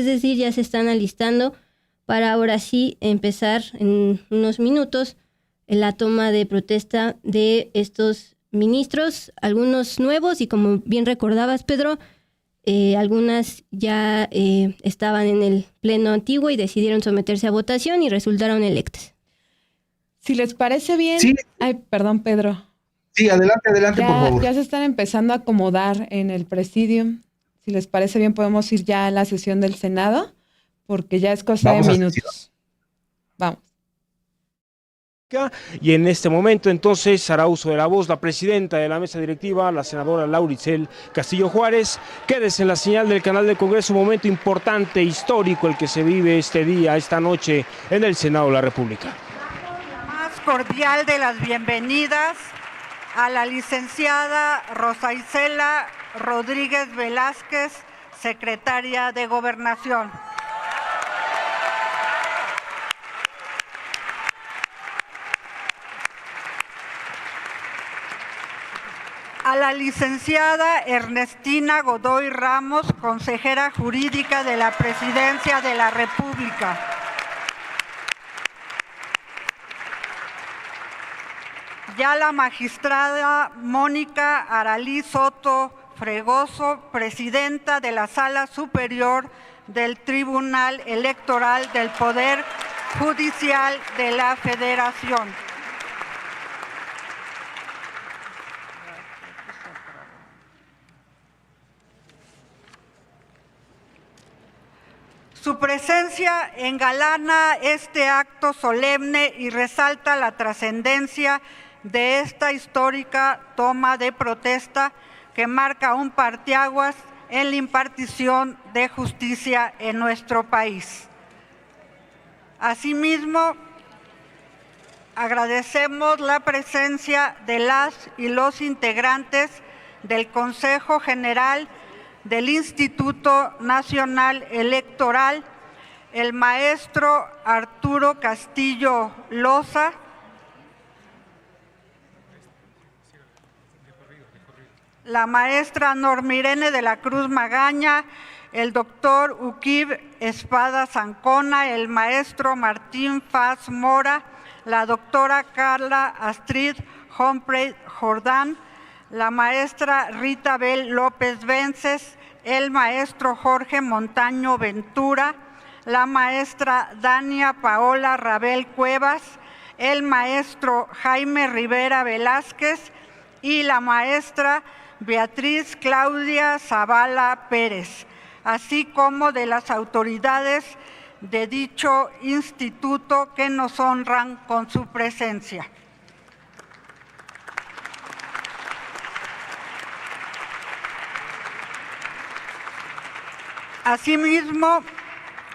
Es decir, ya se están alistando para ahora sí empezar en unos minutos en la toma de protesta de estos ministros, algunos nuevos y como bien recordabas, Pedro, algunas ya estaban en el pleno antiguo y decidieron someterse a votación y resultaron electas. Si les parece bien... Sí. Ay, perdón, Pedro. Sí, adelante, por favor. Ya se están empezando a acomodar en el presidium. Si les parece bien, podemos ir ya a la sesión del Senado, porque ya es cosa de minutos. Vamos. Y en este momento entonces hará uso de la voz la presidenta de la mesa directiva, la senadora Laura Itzel Castillo Juárez. Quédese en la señal del canal del Congreso, un momento importante, histórico, el que se vive este día, esta noche en el Senado de la República. Más cordial de las bienvenidas a la licenciada Rosa Isela Rodríguez Velázquez, secretaria de Gobernación. A la licenciada Ernestina Godoy Ramos, consejera jurídica de la Presidencia de la República. Ya la magistrada Mónica Aralí Soto Fregoso, presidenta de la Sala Superior del Tribunal Electoral del Poder Judicial de la Federación. Su presencia engalana este acto solemne y resalta la trascendencia de esta histórica toma de protesta que marca un parteaguas en la impartición de justicia en nuestro país. Asimismo, agradecemos la presencia de las y los integrantes del Consejo General del Instituto Nacional Electoral, el maestro Arturo Castillo Loza, la maestra Normirene de la Cruz Magaña, el doctor Uquib Espada Zancona, el maestro Martín Faz Mora, la doctora Carla Astrid Humphrey Jordán, la maestra Rita Bel López Vences, el maestro Jorge Montaño Ventura, la maestra Dania Paola Rabel Cuevas, el maestro Jaime Rivera Velázquez y la maestra Beatriz Claudia Zavala Pérez, así como de las autoridades de dicho instituto que nos honran con su presencia. Asimismo,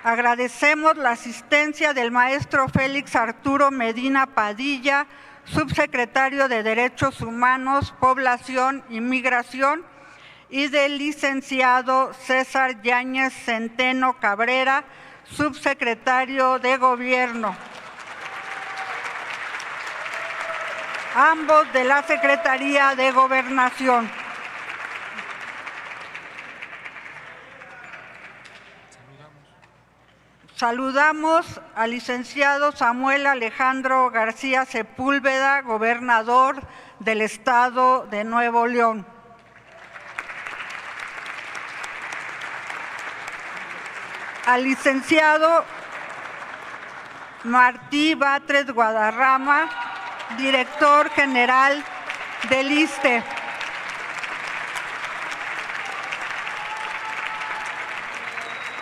agradecemos la asistencia del maestro Félix Arturo Medina Padilla, subsecretario de Derechos Humanos, Población y Migración, y del licenciado César Yáñez Centeno Cabrera, subsecretario de Gobierno, ambos de la Secretaría de Gobernación. Saludamos al licenciado Samuel Alejandro García Sepúlveda, gobernador del Estado de Nuevo León. Al licenciado Martí Batres Guadarrama, director general del ISSSTE.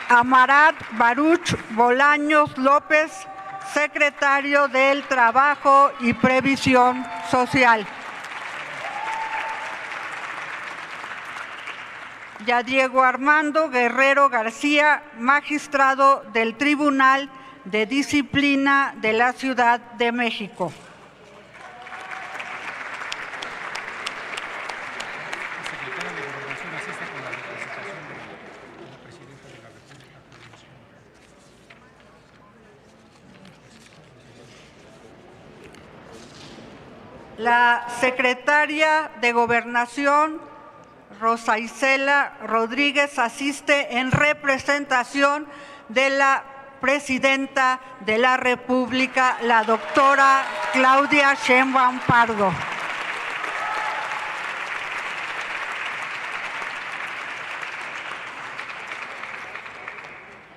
Amarat Baruch Bolaños López, secretario del Trabajo y Previsión Social. Ya Diego Armando Guerrero García, magistrado del Tribunal de Disciplina de la Ciudad de México. La secretaria de Gobernación, Rosa Isela Rodríguez asiste en representación de la Presidenta de la República, la doctora Claudia Sheinbaum Pardo.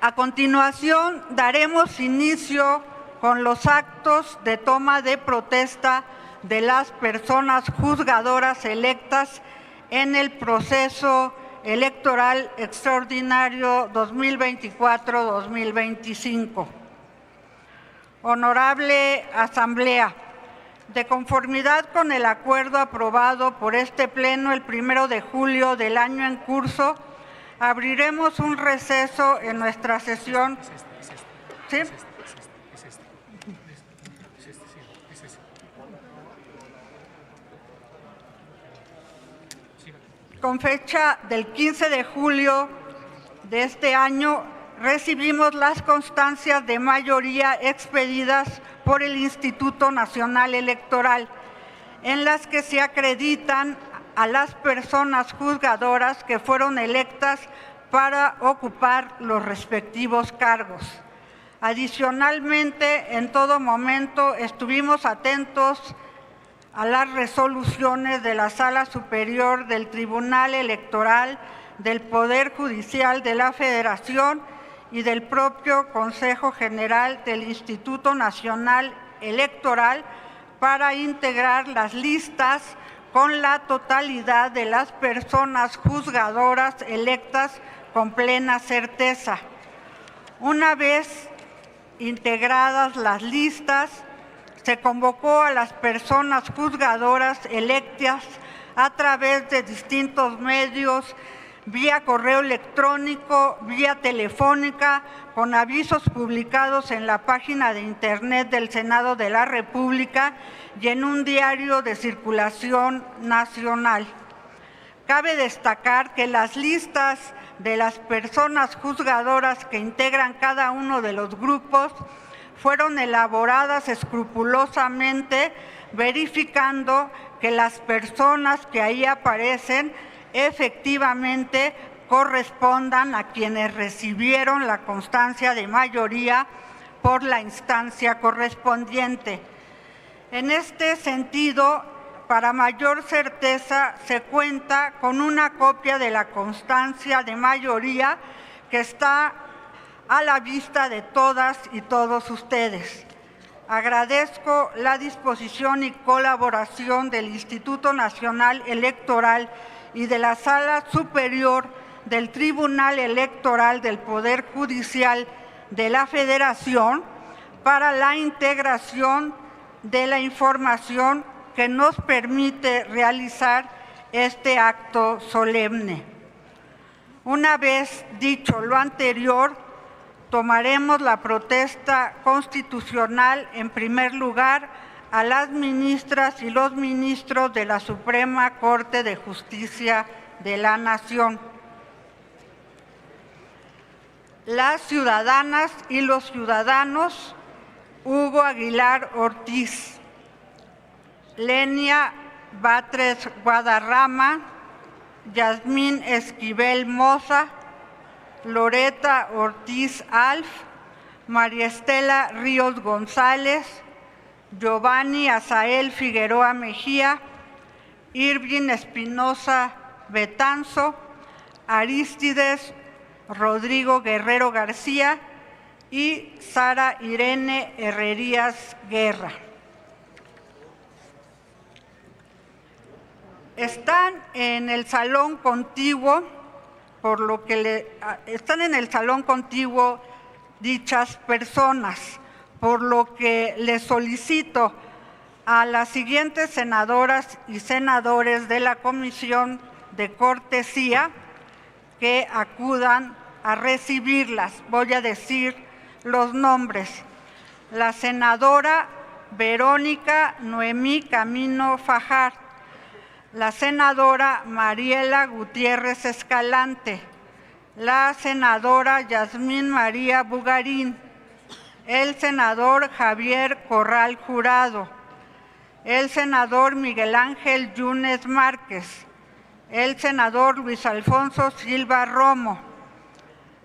A continuación, daremos inicio con los actos de toma de protesta de las personas juzgadoras electas en el proceso electoral extraordinario 2024-2025. Honorable Asamblea, de conformidad con el acuerdo aprobado por este Pleno el 1 de julio del año en curso, abriremos un receso en nuestra sesión. ¿Sí? Con fecha del 15 de julio de este año, recibimos las constancias de mayoría expedidas por el Instituto Nacional Electoral, en las que se acreditan a las personas juzgadoras que fueron electas para ocupar los respectivos cargos. Adicionalmente, en todo momento estuvimos atentos a las resoluciones de la Sala Superior del Tribunal Electoral, del Poder Judicial de la Federación y del propio Consejo General del Instituto Nacional Electoral para integrar las listas con la totalidad de las personas juzgadoras electas con plena certeza. Una vez integradas las listas, se convocó a las personas juzgadoras electas a través de distintos medios, vía correo electrónico, vía telefónica, con avisos publicados en la página de Internet del Senado de la República y en un diario de circulación nacional. Cabe destacar que las listas de las personas juzgadoras que integran cada uno de los grupos fueron elaboradas escrupulosamente, verificando que las personas que ahí aparecen efectivamente correspondan a quienes recibieron la constancia de mayoría por la instancia correspondiente. En este sentido, para mayor certeza, se cuenta con una copia de la constancia de mayoría que está a la vista de todas y todos ustedes. Agradezco la disposición y colaboración del Instituto Nacional Electoral y de la Sala Superior del Tribunal Electoral del Poder Judicial de la Federación para la integración de la información que nos permite realizar este acto solemne. Una vez dicho lo anterior, tomaremos la protesta constitucional en primer lugar a las ministras y los ministros de la Suprema Corte de Justicia de la Nación. Las ciudadanas y los ciudadanos Hugo Aguilar Ortiz, Lenia Batres Guadarrama, Yasmín Esquivel Moza, Loreta Ortiz Alf, María Estela Ríos González, Giovanni Azael Figueroa Mejía, Irving Espinosa Betanzo, Arístides Rodrigo Guerrero García y Sara Irene Herrerías Guerra. Están en el salón contiguo, están en el salón contiguo dichas personas, por lo que les solicito a las siguientes senadoras y senadores de la Comisión de Cortesía que acudan a recibirlas. Voy a decir los nombres. La senadora Verónica Noemí Camino Fajar, la senadora Mariela Gutiérrez Escalante, la senadora Yasmín María Bugarín, el senador Javier Corral Jurado, el senador Miguel Ángel Yunes Márquez, el senador Luis Alfonso Silva Romo,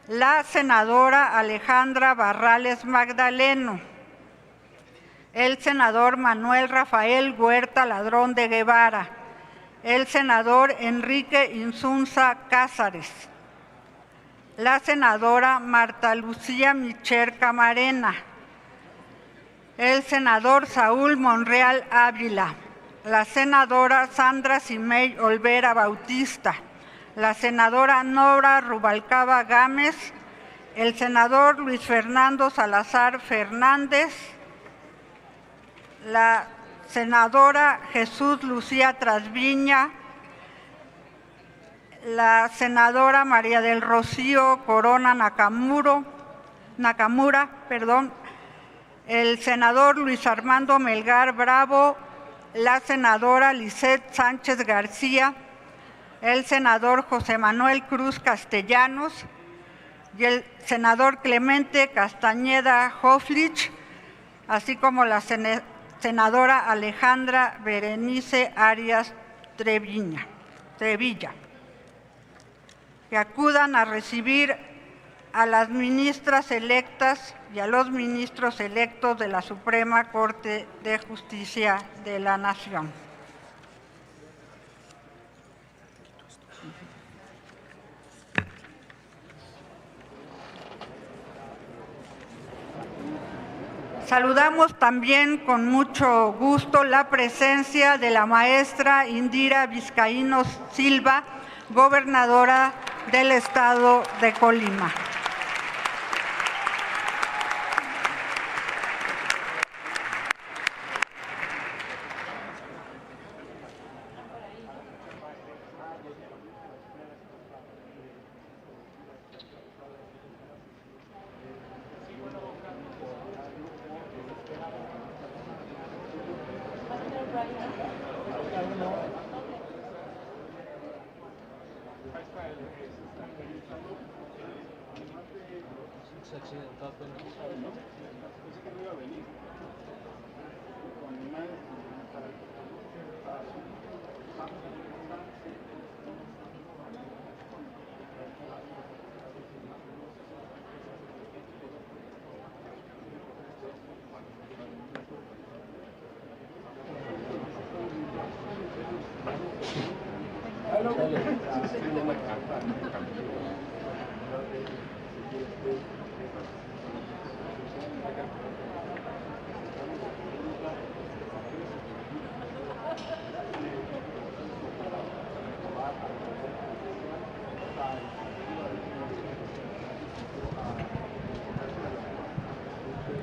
la senadora Alejandra Barrales Magdaleno, el senador Manuel Rafael Huerta Ladrón de Guevara, el senador Enrique Insunza Cázares, la senadora Marta Lucía Micher Camarena, el senador Saúl Monreal Ávila, la senadora Sandra Simey Olvera Bautista, la senadora Nora Rubalcaba Gámez, el senador Luis Fernando Salazar Fernández, la senadora Jesús Lucía Trasviña, la senadora María del Rocío Corona Nakamura, el senador Luis Armando Melgar Bravo, la senadora Lisette Sánchez García, el senador José Manuel Cruz Castellanos y el senador Clemente Castañeda Hoflich, así como la senadora Alejandra Berenice Arias Trevilla, que acudan a recibir a las ministras electas y a los ministros electos de la Suprema Corte de Justicia de la Nación. Saludamos también con mucho gusto la presencia de la maestra Indira Vizcaíno Silva, gobernadora del estado de Colima.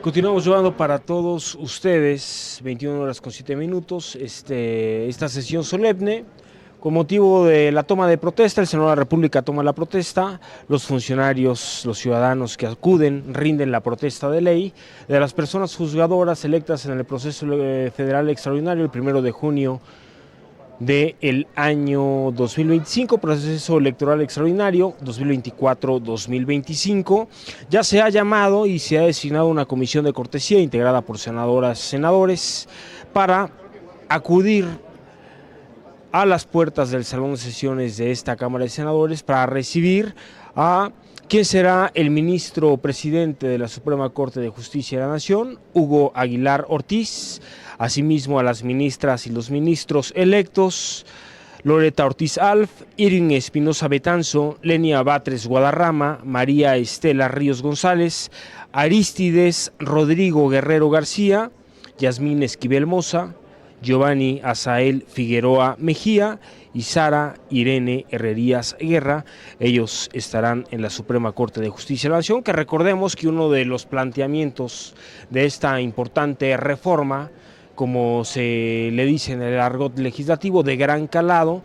Continuamos llevando para todos ustedes 21 horas con 7 minutos esta sesión solemne con motivo de la toma de protesta. El Senado de la República toma la protesta, los funcionarios, los ciudadanos que acuden rinden la protesta de ley de las personas juzgadoras electas en el proceso federal extraordinario el 1 de junio del año 2025, proceso electoral extraordinario 2024-2025. Ya se ha llamado y se ha designado una comisión de cortesía integrada por senadoras y senadores para acudir a las puertas del salón de sesiones de esta Cámara de Senadores para recibir a quien será el ministro presidente de la Suprema Corte de Justicia de la Nación, Hugo Aguilar Ortiz, asimismo a las ministras y los ministros electos, Loreta Ortiz Alf, Irving Espinosa Betanzo, Lenia Batres Guadarrama, María Estela Ríos González, Arístides Rodrigo Guerrero García, Yasmín Esquivel Moza, Giovanni Azael Figueroa Mejía y Sara Irene Herrerías Guerra. Ellos estarán en la Suprema Corte de Justicia de la Nación, que recordemos que uno de los planteamientos de esta importante reforma, como se le dice en el argot legislativo, de gran calado,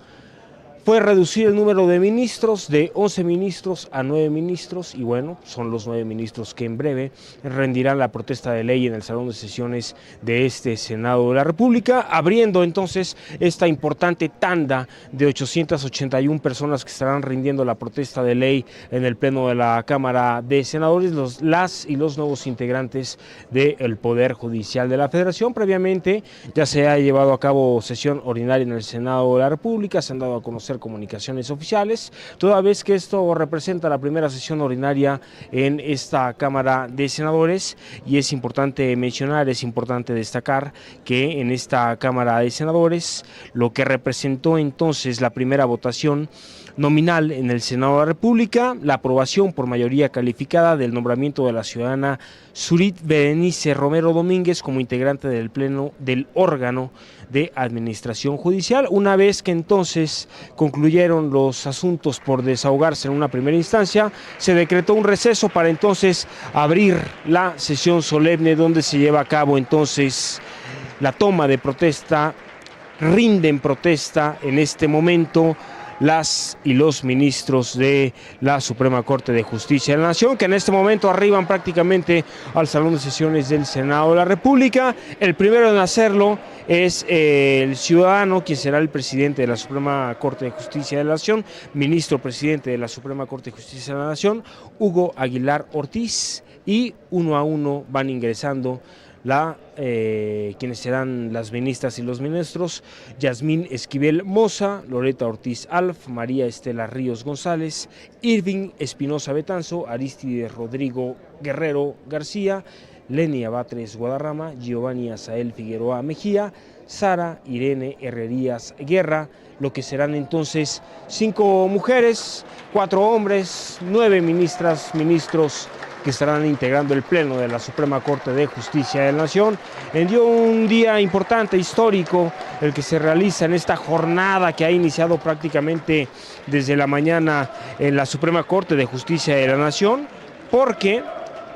fue reducir el número de ministros de 11 ministros a 9 ministros, y bueno, son los 9 ministros que en breve rendirán la protesta de ley en el salón de sesiones de este Senado de la República, abriendo entonces esta importante tanda de 881 personas que estarán rindiendo la protesta de ley en el pleno de la Cámara de Senadores, las y los nuevos integrantes del Poder Judicial de la Federación. Previamente ya se ha llevado a cabo sesión ordinaria en el Senado de la República, se han dado a conocer hacer comunicaciones oficiales, toda vez que esto representa la primera sesión ordinaria en esta Cámara de Senadores, y es importante mencionar, es importante destacar que en esta Cámara de Senadores lo que representó entonces la primera votación nominal en el Senado de la República, la aprobación por mayoría calificada del nombramiento de la ciudadana Zurit Berenice Romero Domínguez como integrante del Pleno del órgano de Administración Judicial. Una vez que entonces concluyeron los asuntos por desahogarse en una primera instancia, se decretó un receso para entonces abrir la sesión solemne donde se lleva a cabo entonces la toma de protesta. Rinden protesta en este momento las y los ministros de la Suprema Corte de Justicia de la Nación, que en este momento arriban prácticamente al Salón de Sesiones del Senado de la República. El primero en hacerlo es el ciudadano, quien será el presidente de la Suprema Corte de Justicia de la Nación, ministro presidente de la Suprema Corte de Justicia de la Nación, Hugo Aguilar Ortiz, y uno a uno van ingresando quienes serán las ministras y los ministros: Yasmín Esquivel Moza, Loreta Ortiz Alf, María Estela Ríos González, Irving Espinosa Betanzo, Aristides Rodrigo Guerrero García, Lenia Batres Guadarrama, Giovanni Azael Figueroa Mejía, Sara Irene Herrerías Guerra, lo que serán entonces 5 mujeres, 4 hombres, 9 ministras, ministros que estarán integrando el Pleno de la Suprema Corte de Justicia de la Nación. En un día importante, histórico, el que se realiza en esta jornada que ha iniciado prácticamente desde la mañana en la Suprema Corte de Justicia de la Nación, porque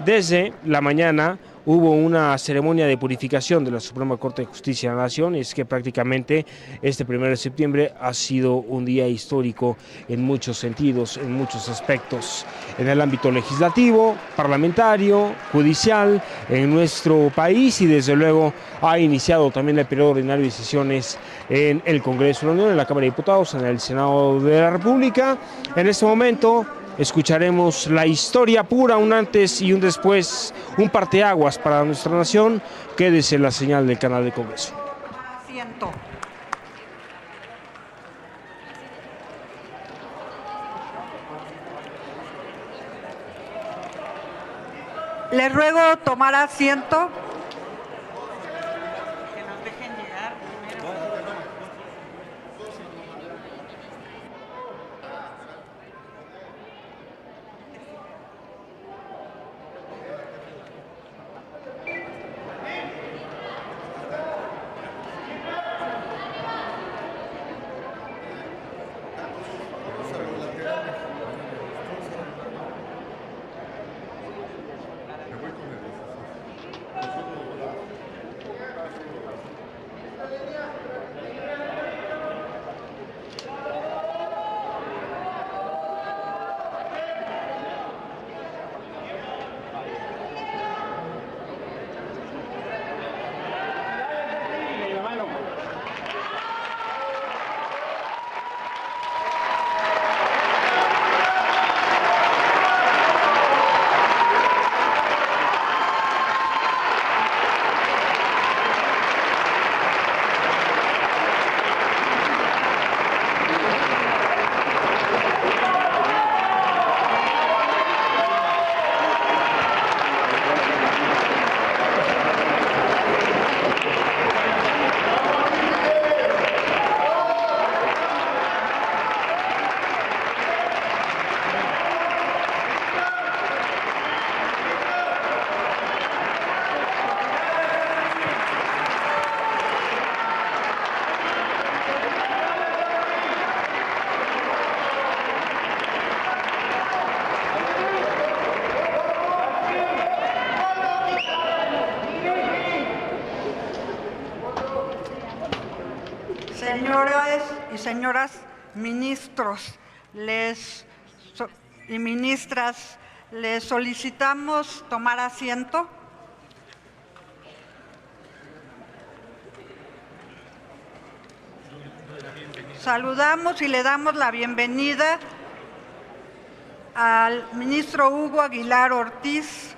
desde la mañana hubo una ceremonia de purificación de la Suprema Corte de Justicia de la Nación, y es que prácticamente este 1 de septiembre ha sido un día histórico en muchos sentidos, en muchos aspectos, en el ámbito legislativo, parlamentario, judicial, en nuestro país, y desde luego ha iniciado también el periodo ordinario de sesiones en el Congreso de la Unión, en la Cámara de Diputados, en el Senado de la República. En este momento escucharemos la historia pura, un antes y un después, un parteaguas para nuestra nación. Quédese en la señal del canal del Congreso. Asiento. Les ruego tomar asiento. Que nos dejen llegar primero. Señores y señoras ministros y ministras, les solicitamos tomar asiento. Saludamos y le damos la bienvenida al ministro Hugo Aguilar Ortiz,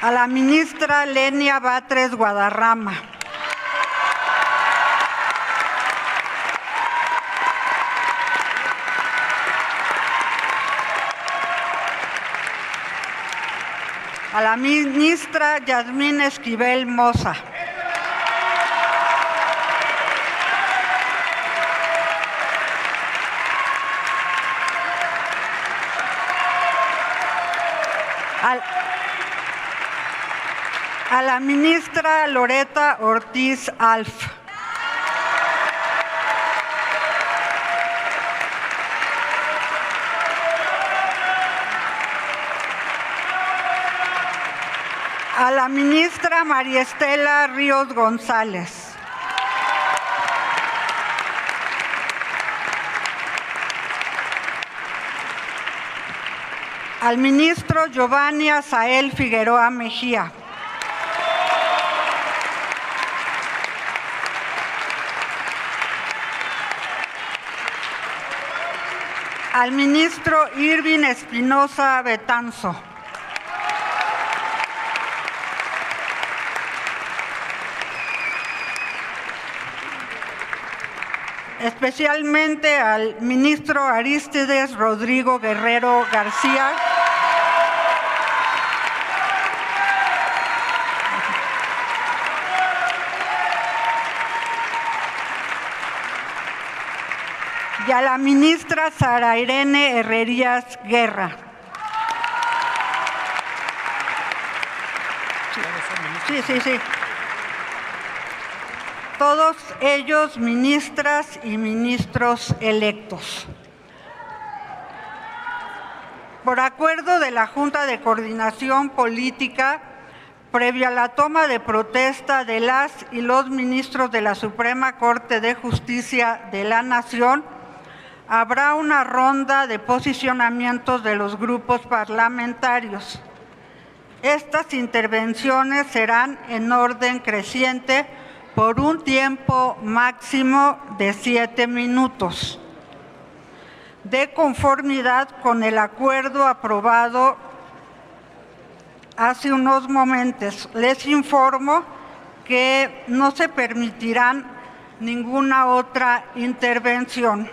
A la ministra Lenia Batres Guadarrama. A la ministra Yasmín Esquivel Moza. A la ministra Loreta Ortiz Alf. A la ministra María Estela Ríos González. Al ministro Giovanni Azael Figueroa Mejía. Al ministro Irving Espinosa Betanzo. Especialmente al ministro Arístides Rodrigo Guerrero García. Y a la ministra Sara Irene Herrerías Guerra. Sí. Todos ellos ministras y ministros electos. Por acuerdo de la Junta de Coordinación Política, previo a la toma de protesta de las y los ministros de la Suprema Corte de Justicia de la Nación, habrá una ronda de posicionamientos de los grupos parlamentarios. Estas intervenciones serán en orden creciente por un tiempo máximo de 7 minutos, de conformidad con el acuerdo aprobado hace unos momentos. Les informo que no se permitirán ninguna otra intervención.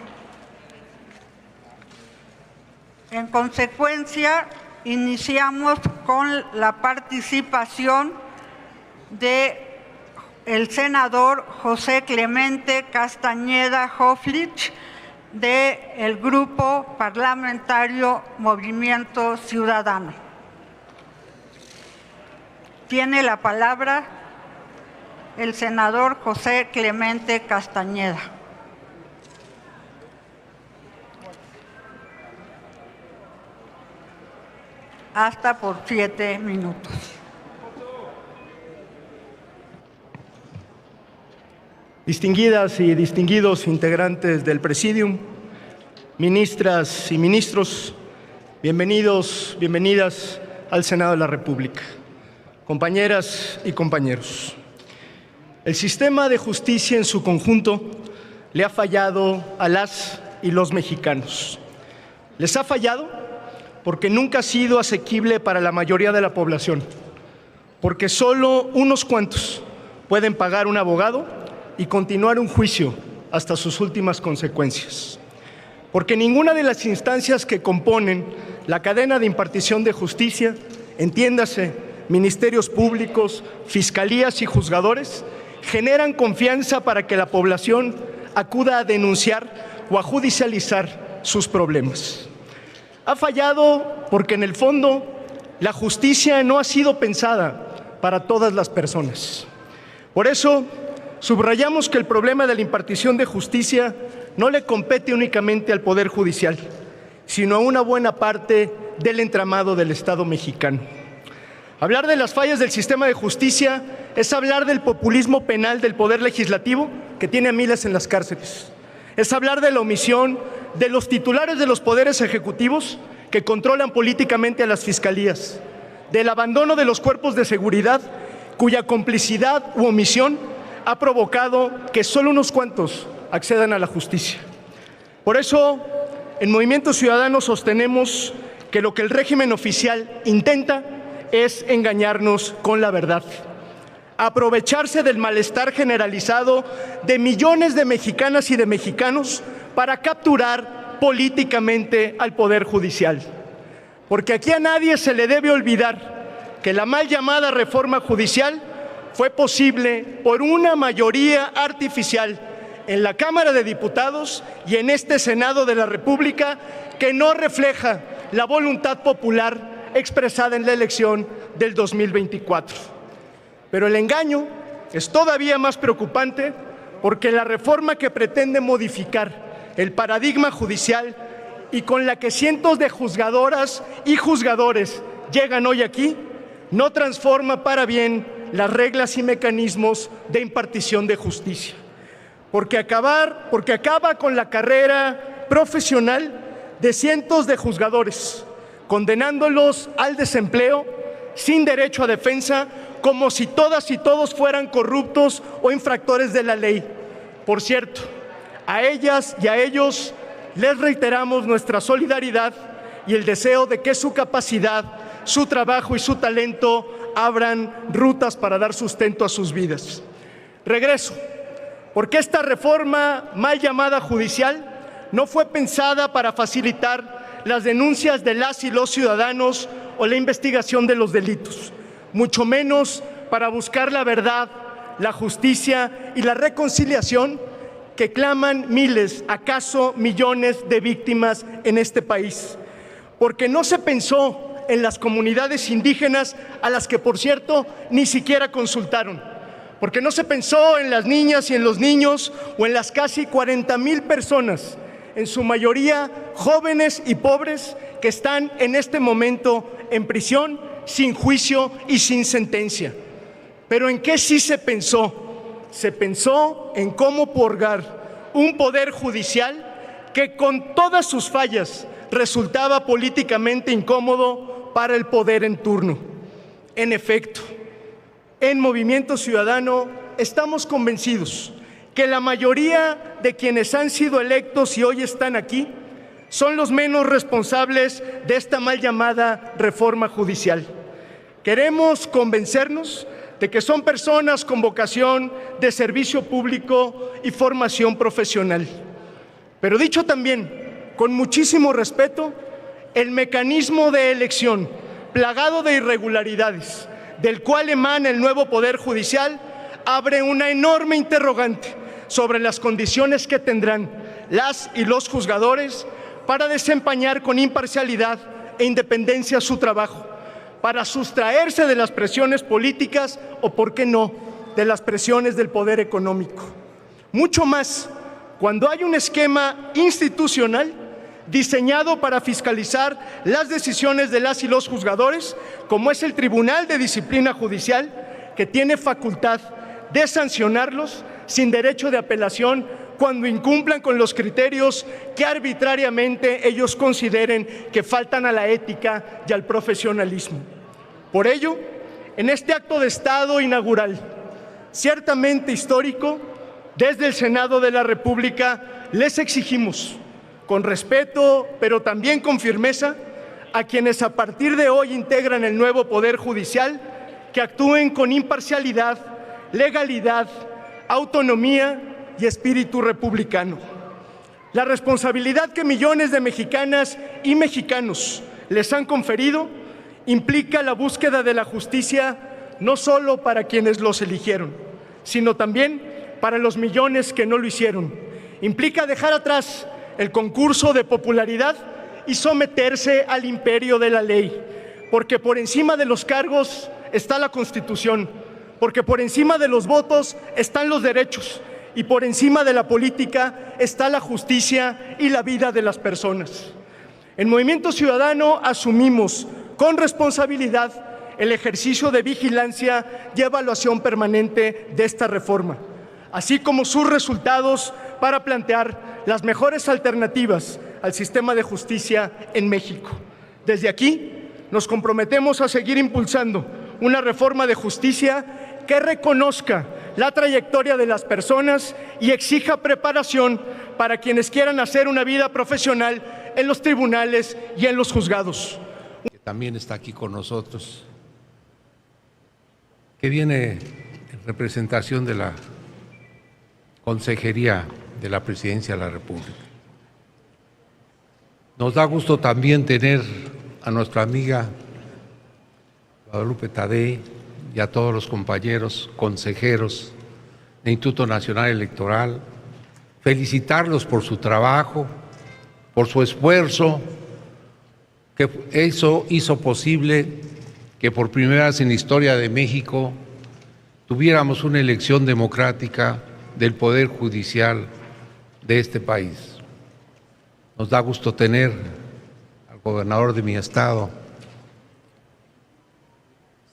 En consecuencia, iniciamos con la participación del senador José Clemente Castañeda Hoflich, del Grupo Parlamentario Movimiento Ciudadano. Tiene la palabra el senador José Clemente Castañeda. Hasta por 7 minutos. Distinguidas y distinguidos integrantes del Presidium, ministras y ministros, bienvenidos, bienvenidas al Senado de la República. Compañeras y compañeros, el sistema de justicia en su conjunto le ha fallado a las y los mexicanos. Les ha fallado porque nunca ha sido asequible para la mayoría de la población, porque solo unos cuantos pueden pagar un abogado y continuar un juicio hasta sus últimas consecuencias, porque ninguna de las instancias que componen la cadena de impartición de justicia, entiéndase, ministerios públicos, fiscalías y juzgadores, generan confianza para que la población acuda a denunciar o a judicializar sus problemas. Ha fallado porque en el fondo la justicia no ha sido pensada para todas las personas. Por eso subrayamos que el problema de la impartición de justicia no le compete únicamente al Poder Judicial, sino a una buena parte del entramado del Estado mexicano. Hablar de las fallas del sistema de justicia es hablar del populismo penal del Poder Legislativo, que tiene a miles en las cárceles. Es hablar de la omisión de los titulares de los poderes ejecutivos que controlan políticamente a las fiscalías, del abandono de los cuerpos de seguridad cuya complicidad u omisión ha provocado que solo unos cuantos accedan a la justicia. Por eso, en Movimiento Ciudadano sostenemos que lo que el régimen oficial intenta es engañarnos con la verdad. Aprovecharse del malestar generalizado de millones de mexicanas y de mexicanos para capturar políticamente al Poder Judicial. Porque aquí a nadie se le debe olvidar que la mal llamada reforma judicial fue posible por una mayoría artificial en la Cámara de Diputados y en este Senado de la República que no refleja la voluntad popular expresada en la elección del 2024. Pero el engaño es todavía más preocupante porque la reforma que pretende modificar el paradigma judicial y con la que cientos de juzgadoras y juzgadores llegan hoy aquí, no transforma para bien las reglas y mecanismos de impartición de justicia. Porque acaba con la carrera profesional de cientos de juzgadores, condenándolos al desempleo sin derecho a defensa, como si todas y todos fueran corruptos o infractores de la ley. Por cierto, a ellas y a ellos les reiteramos nuestra solidaridad y el deseo de que su capacidad, su trabajo y su talento abran rutas para dar sustento a sus vidas. Regreso, porque esta reforma mal llamada judicial no fue pensada para facilitar las denuncias de las y los ciudadanos o la investigación de los delitos, mucho menos para buscar la verdad, la justicia y la reconciliación que claman miles, acaso millones de víctimas en este país. Porque no se pensó en las comunidades indígenas, a las que, por cierto, ni siquiera consultaron. Porque no se pensó en las niñas y en los niños o en las casi 40,000 personas, en su mayoría jóvenes y pobres, que están en este momento en prisión, sin juicio y sin sentencia. Pero ¿en qué sí se pensó? Se pensó en cómo purgar un poder judicial que con todas sus fallas resultaba políticamente incómodo para el poder en turno. En efecto, en Movimiento Ciudadano estamos convencidos que la mayoría de quienes han sido electos y hoy están aquí son los menos responsables de esta mal llamada reforma judicial. Queremos convencernos de que son personas con vocación de servicio público y formación profesional. Pero dicho también, con muchísimo respeto, el mecanismo de elección plagado de irregularidades, del cual emana el nuevo Poder Judicial, abre una enorme interrogante sobre las condiciones que tendrán las y los juzgadores para desempeñar con imparcialidad e independencia su trabajo, para sustraerse de las presiones políticas o, por qué no, de las presiones del poder económico. Mucho más cuando hay un esquema institucional diseñado para fiscalizar las decisiones de las y los juzgadores, como es el Tribunal de Disciplina Judicial, que tiene facultad de sancionarlos sin derecho de apelación cuando incumplan con los criterios que arbitrariamente ellos consideren que faltan a la ética y al profesionalismo. Por ello, en este acto de Estado inaugural, ciertamente histórico, desde el Senado de la República les exigimos, con respeto, pero también con firmeza, a quienes a partir de hoy integran el nuevo Poder Judicial, que actúen con imparcialidad, legalidad, autonomía y espíritu republicano. La responsabilidad que millones de mexicanas y mexicanos les han conferido implica la búsqueda de la justicia no solo para quienes los eligieron, sino también para los millones que no lo hicieron. Implica dejar atrás el concurso de popularidad y someterse al imperio de la ley, porque por encima de los cargos está la Constitución, porque por encima de los votos están los derechos y por encima de la política está la justicia y la vida de las personas. En Movimiento Ciudadano asumimos con responsabilidad el ejercicio de vigilancia y evaluación permanente de esta reforma, así como sus resultados para plantear las mejores alternativas al sistema de justicia en México. Desde aquí nos comprometemos a seguir impulsando una reforma de justicia que reconozca la trayectoria de las personas y exija preparación para quienes quieran hacer una vida profesional en los tribunales y en los juzgados. Que también está aquí con nosotros, que viene en representación de la Consejería de la Presidencia de la República. Nos da gusto también tener a nuestra amiga Guadalupe Tadei y a todos los compañeros consejeros del Instituto Nacional Electoral, felicitarlos por su trabajo, por su esfuerzo, que eso hizo posible que por primera vez en la historia de México tuviéramos una elección democrática del Poder Judicial de este país. Nos da gusto tener al gobernador de mi estado,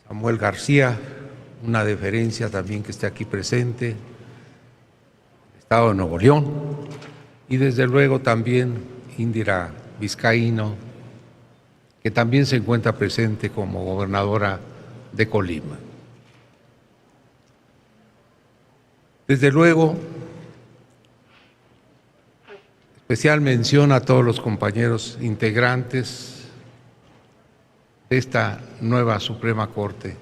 Samuel García, una deferencia también que esté aquí presente, el estado de Nuevo León, y desde luego también Indira Vizcaíno, que también se encuentra presente como gobernadora de Colima. Desde luego, especial mención a todos los compañeros integrantes de esta nueva Suprema Corte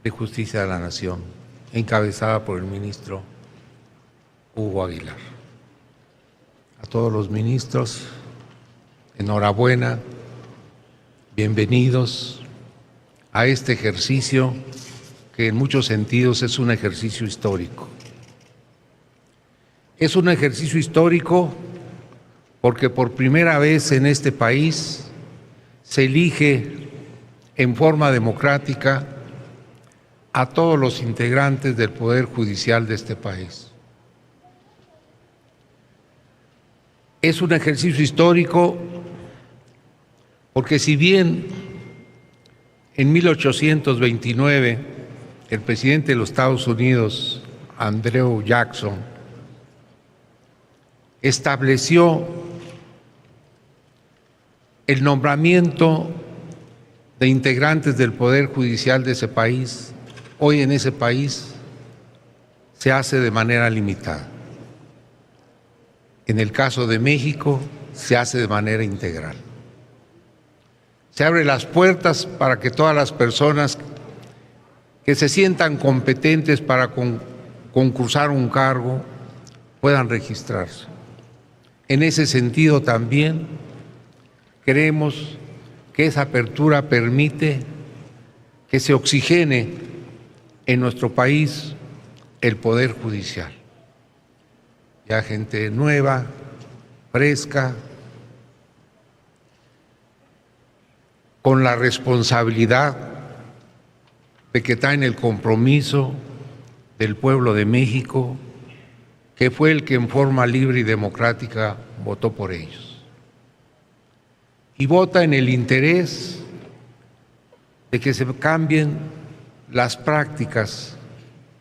de Justicia de la Nación, encabezada por el ministro Hugo Aguilar. A todos los ministros, enhorabuena, bienvenidos a este ejercicio que en muchos sentidos es un ejercicio histórico. Es un ejercicio histórico porque por primera vez en este país se elige en forma democrática a todos los integrantes del Poder Judicial de este país. Es un ejercicio histórico porque si bien en 1829 el presidente de los Estados Unidos, Andrew Jackson, estableció el nombramiento de integrantes del Poder Judicial de ese país, hoy en ese país se hace de manera limitada. En el caso de México se hace de manera integral. Se abren las puertas para que todas las personas que se sientan competentes para concursar un cargo puedan registrarse. En ese sentido también creemos que esa apertura permite que se oxigene en nuestro país el Poder Judicial. Ya gente nueva, fresca, con la responsabilidad de que traen el compromiso del pueblo de México, que fue el que en forma libre y democrática votó por ellos. Y vota en el interés de que se cambien las prácticas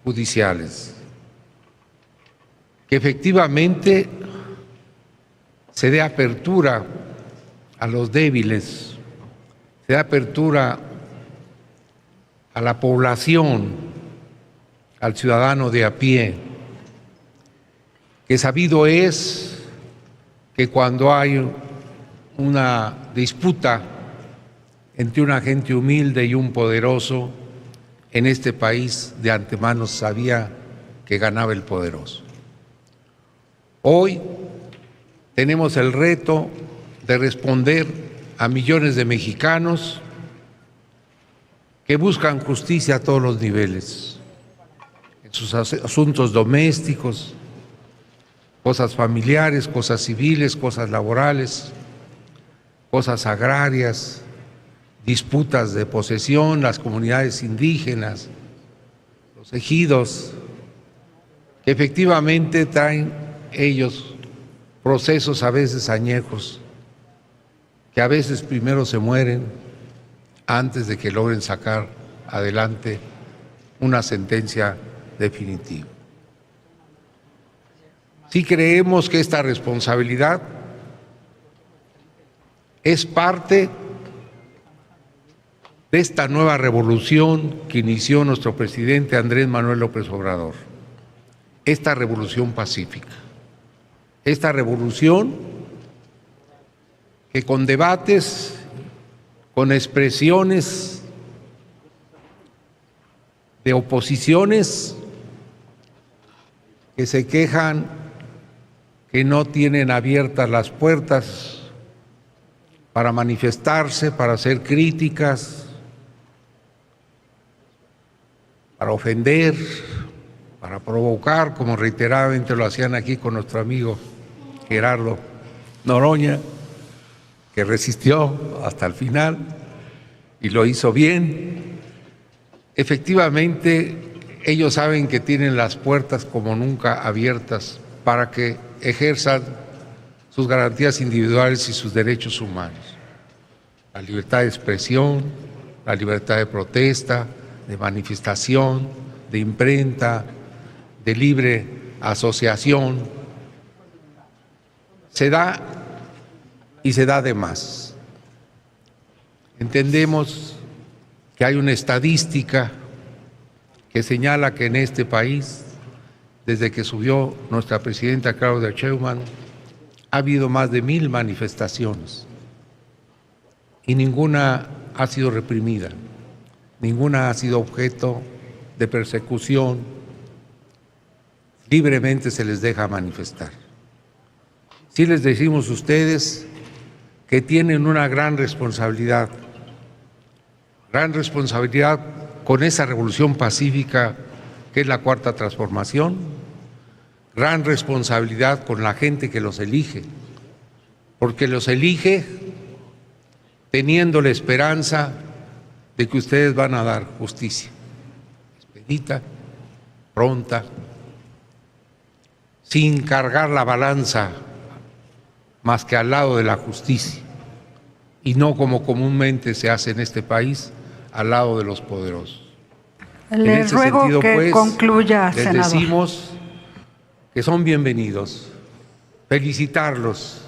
judiciales, que efectivamente se dé apertura a los débiles, se dé apertura a la población, al ciudadano de a pie, que sabido es que cuando hay una disputa entre una gente humilde y un poderoso, en este país de antemano sabía que ganaba el poderoso. Hoy tenemos el reto de responder a millones de mexicanos que buscan justicia a todos los niveles, en sus asuntos domésticos, cosas familiares, cosas civiles, cosas laborales, cosas agrarias, disputas de posesión, las comunidades indígenas, los ejidos, que efectivamente traen ellos procesos a veces añejos, que a veces primero se mueren antes de que logren sacar adelante una sentencia definitiva. Sí creemos que esta responsabilidad es parte de esta nueva revolución que inició nuestro presidente Andrés Manuel López Obrador, esta revolución pacífica, esta revolución que con debates, con expresiones de oposiciones que se quejan que no tienen abiertas las puertas para manifestarse, para hacer críticas, para ofender, para provocar, como reiteradamente lo hacían aquí con nuestro amigo Gerardo Noroña, que resistió hasta el final y lo hizo bien. Efectivamente, ellos saben que tienen las puertas como nunca abiertas para que ejerzan sus garantías individuales y sus derechos humanos. La libertad de expresión, la libertad de protesta, de manifestación, de imprenta, de libre asociación. Se da y se da de más. Entendemos que hay una estadística que señala que en este país, desde que subió nuestra presidenta Claudia Sheinbaum, ha habido más de 1000 manifestaciones y ninguna ha sido reprimida, ninguna ha sido objeto de persecución, libremente se les deja manifestar. Sí les decimos a ustedes que tienen una gran responsabilidad con esa revolución pacífica que es la Cuarta Transformación, gran responsabilidad con la gente que los elige, porque los elige teniendo la esperanza de que ustedes van a dar justicia, expedita, pronta, sin cargar la balanza más que al lado de la justicia, y no como comúnmente se hace en este país, al lado de los poderosos. Les ruego sentido, que pues, concluya, les senador. decimos que son bienvenidos, felicitarlos.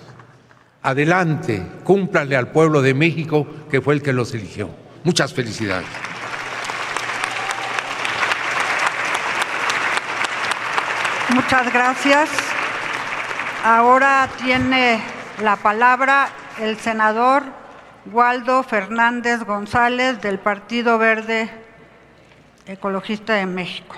Adelante, cúmplanle al pueblo de México, que fue el que los eligió. Muchas felicidades. Muchas gracias. Ahora tiene la palabra el senador Waldo Fernández González del Partido Verde Ecologista de México.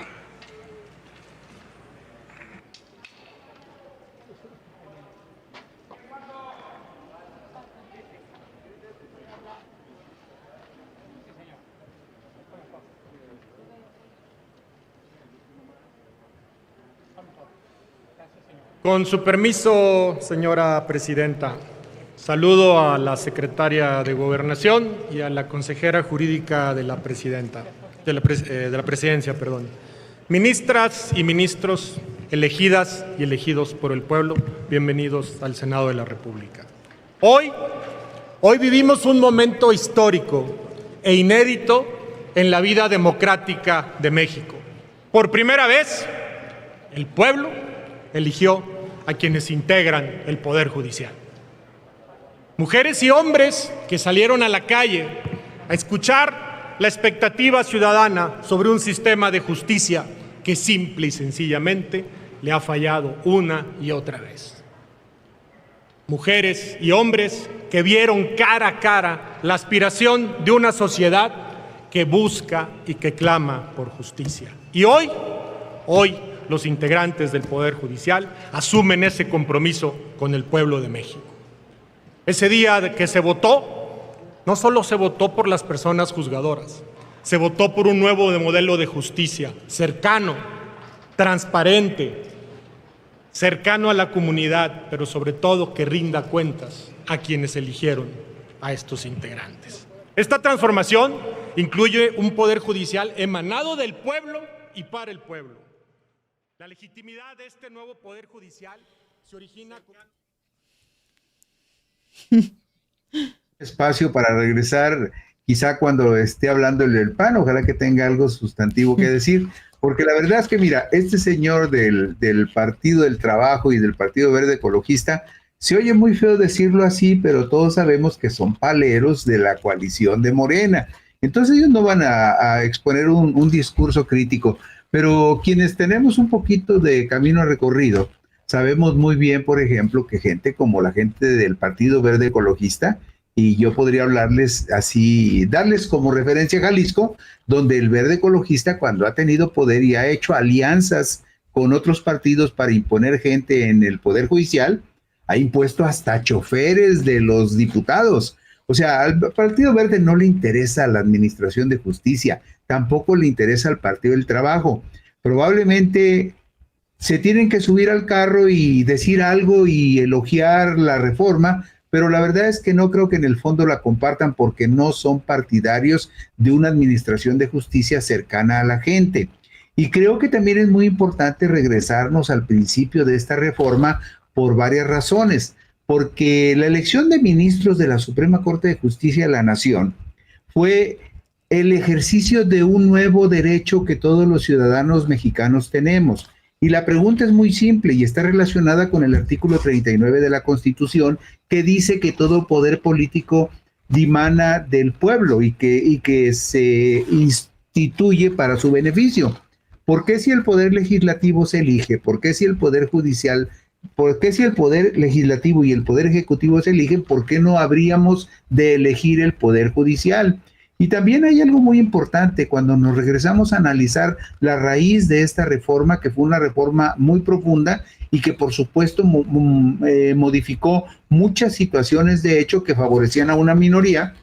Con su permiso, señora presidenta, saludo a la secretaria de Gobernación y a la consejera jurídica de la presidencia, Ministras y ministros elegidas y elegidos por el pueblo, bienvenidos al Senado de la República. Hoy vivimos un momento histórico e inédito en la vida democrática de México. Por primera vez, el pueblo eligió a quienes integran el Poder Judicial. Mujeres y hombres que salieron a la calle a escuchar la expectativa ciudadana sobre un sistema de justicia que simple y sencillamente le ha fallado una y otra vez. Mujeres y hombres que vieron cara a cara la aspiración de una sociedad que busca y que clama por justicia. Y hoy los integrantes del Poder Judicial asumen ese compromiso con el pueblo de México. Ese día de que se votó, no solo se votó por las personas juzgadoras, se votó por un nuevo modelo de justicia cercano, transparente, cercano a la comunidad, pero sobre todo que rinda cuentas a quienes eligieron a estos integrantes. Esta transformación incluye un Poder Judicial emanado del pueblo y para el pueblo. La legitimidad de este nuevo Poder Judicial se origina con... Espacio para regresar, quizá cuando esté hablando el del PAN, ojalá que tenga algo sustantivo que decir, porque la verdad es que, mira, este señor del Partido del Trabajo y del Partido Verde Ecologista, se oye muy feo decirlo así, pero todos sabemos que son paleros de la coalición de Morena. Entonces ellos no van a exponer un discurso crítico, pero quienes tenemos un poquito de camino recorrido, sabemos muy bien, por ejemplo, que gente como la gente del Partido Verde Ecologista Y yo podría hablarles así, darles como referencia a Jalisco, donde el Verde Ecologista, cuando ha tenido poder y ha hecho alianzas con otros partidos para imponer gente en el Poder Judicial, ha impuesto hasta choferes de los diputados. O sea, al Partido Verde no le interesa la administración de justicia, tampoco le interesa al Partido del Trabajo. Probablemente se tienen que subir al carro y decir algo y elogiar la reforma, pero la verdad es que no creo que en el fondo la compartan porque no son partidarios de una administración de justicia cercana a la gente. Y creo que también es muy importante regresarnos al principio de esta reforma por varias razones, porque la elección de ministros de la Suprema Corte de Justicia de la Nación fue el ejercicio de un nuevo derecho que todos los ciudadanos mexicanos tenemos. Y la pregunta es muy simple y está relacionada con el artículo 39 de la Constitución, que dice que todo poder político dimana del pueblo y que se instituye para su beneficio. ¿Por qué si el poder legislativo se elige? ¿Por qué si el poder judicial? ¿Por qué si el poder legislativo y el poder ejecutivo se eligen? ¿Por qué no habríamos de elegir el poder judicial? Y también hay algo muy importante cuando nos regresamos a analizar la raíz de esta reforma, que fue una reforma muy profunda y que por supuesto modificó muchas situaciones de hecho que favorecían a una minoría.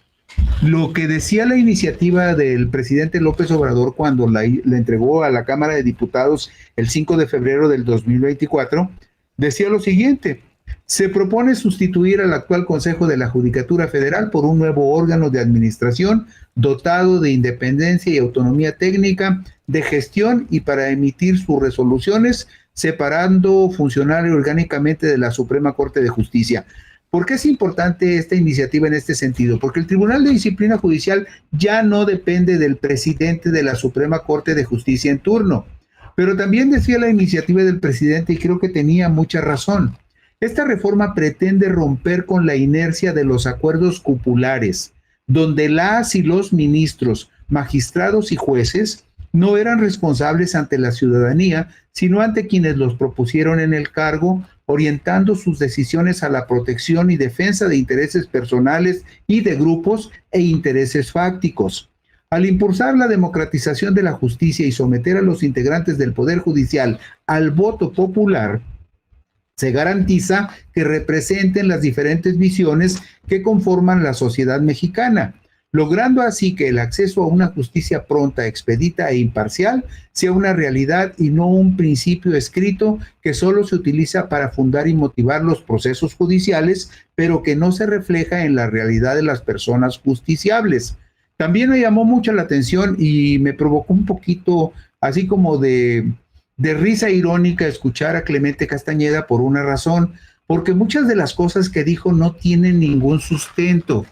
Lo que decía la iniciativa del presidente López Obrador cuando la entregó a la Cámara de Diputados el 5 de febrero del 2024, decía lo siguiente: se propone sustituir al actual Consejo de la Judicatura Federal por un nuevo órgano de administración dotado de independencia y autonomía técnica, de gestión y para emitir sus resoluciones, separando funcional y orgánicamente de la Suprema Corte de Justicia. ¿Por qué es importante esta iniciativa en este sentido? Porque el Tribunal de Disciplina Judicial ya no depende del presidente de la Suprema Corte de Justicia en turno. Pero también decía la iniciativa del presidente, y creo que tenía mucha razón, esta reforma pretende romper con la inercia de los acuerdos cupulares, donde las y los ministros, magistrados y jueces no eran responsables ante la ciudadanía, sino ante quienes los propusieron en el cargo, orientando sus decisiones a la protección y defensa de intereses personales y de grupos e intereses fácticos. Al impulsar la democratización de la justicia y someter a los integrantes del Poder Judicial al voto popular, se garantiza que representen las diferentes visiones que conforman la sociedad mexicana, logrando así que el acceso a una justicia pronta, expedita e imparcial sea una realidad y no un principio escrito que solo se utiliza para fundar y motivar los procesos judiciales, pero que no se refleja en la realidad de las personas justiciables. También me llamó mucho la atención y me provocó un poquito así como de risa irónica escuchar a Clemente Castañeda por una razón, porque muchas de las cosas que dijo no tienen ningún sustento.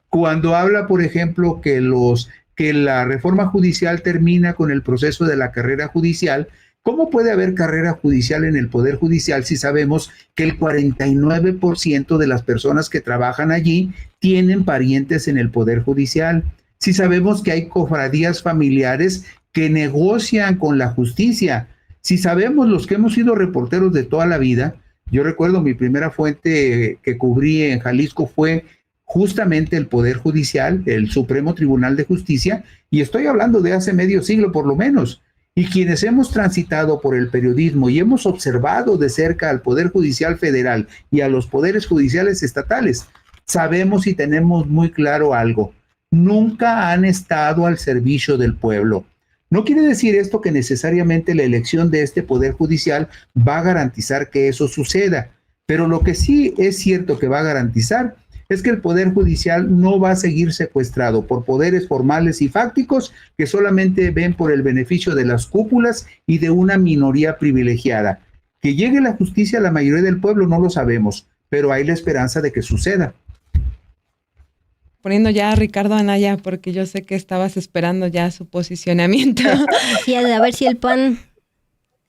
Cuando habla, por ejemplo, que la reforma judicial termina con el proceso de la carrera judicial, ¿cómo puede haber carrera judicial en el Poder Judicial si sabemos que el 49% de las personas que trabajan allí tienen parientes en el Poder Judicial? Si sabemos que hay cofradías familiares que negocian con la justicia, si sabemos los que hemos sido reporteros de toda la vida, yo recuerdo mi primera fuente que cubrí en Jalisco fue justamente el Poder Judicial, el Supremo Tribunal de Justicia, y estoy hablando de hace medio siglo por lo menos. Y quienes hemos transitado por el periodismo y hemos observado de cerca al Poder Judicial Federal y a los poderes judiciales estatales, sabemos y tenemos muy claro algo: nunca han estado al servicio del pueblo. No quiere decir esto que necesariamente la elección de este Poder Judicial va a garantizar que eso suceda, pero lo que sí es cierto que va a garantizar es que el Poder Judicial no va a seguir secuestrado por poderes formales y fácticos que solamente ven por el beneficio de las cúpulas y de una minoría privilegiada. Que llegue la justicia a la mayoría del pueblo no lo sabemos, pero hay la esperanza de que suceda. Poniendo ya a Ricardo Anaya, porque yo sé que estabas esperando ya su posicionamiento. Sí, a ver si el PAN,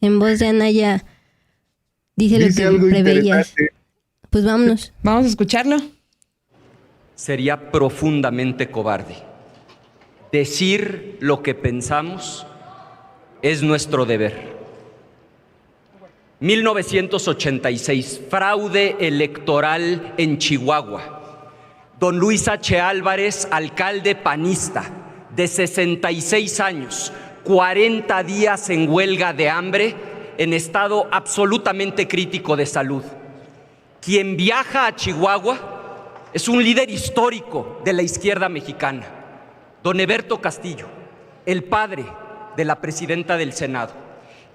en voz de Anaya, dice lo que preveías. Pues vámonos. Vamos a escucharlo. Sería profundamente cobarde. Decir lo que pensamos es nuestro deber. 1986, fraude electoral en Chihuahua. don Luis H. Álvarez, alcalde panista, de 66 años, 40 días en huelga de hambre, en estado absolutamente crítico de salud. Quien viaja a Chihuahua es un líder histórico de la izquierda mexicana, don Eberto Castillo, el padre de la presidenta del Senado.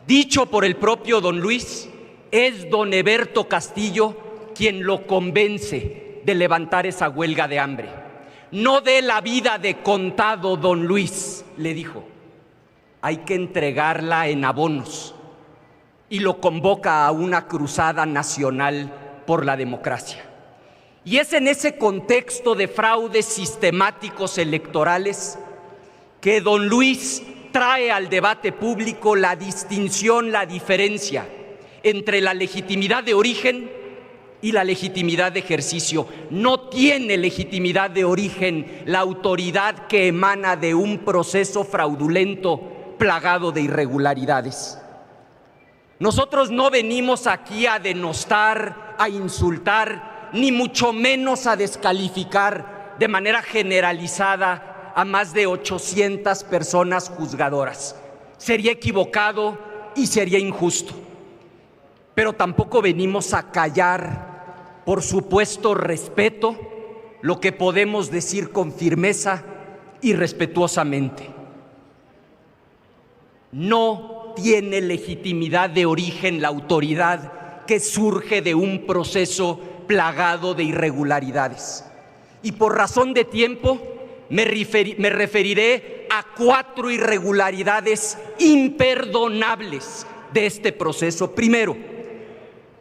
Dicho por el propio don Luis, es don Eberto Castillo quien lo convence de levantar esa huelga de hambre. No dé la vida de contado, don Luis, le dijo. Hay que entregarla en abonos. Y lo convoca a una cruzada nacional por la democracia. Y es en ese contexto de fraudes sistemáticos electorales que don Luis trae al debate público la distinción, la diferencia entre la legitimidad de origen y la legitimidad de ejercicio. No tiene legitimidad de origen la autoridad que emana de un proceso fraudulento plagado de irregularidades. Nosotros no venimos aquí a denostar, a insultar, ni mucho menos a descalificar de manera generalizada a más de 800 personas juzgadoras. Sería equivocado y sería injusto. Pero tampoco venimos a callar, por supuesto, respeto, lo que podemos decir con firmeza y respetuosamente. No tiene legitimidad de origen la autoridad que surge de un proceso plagado de irregularidades. Y por razón de tiempo me referiré a 4 irregularidades imperdonables de este proceso. Primero,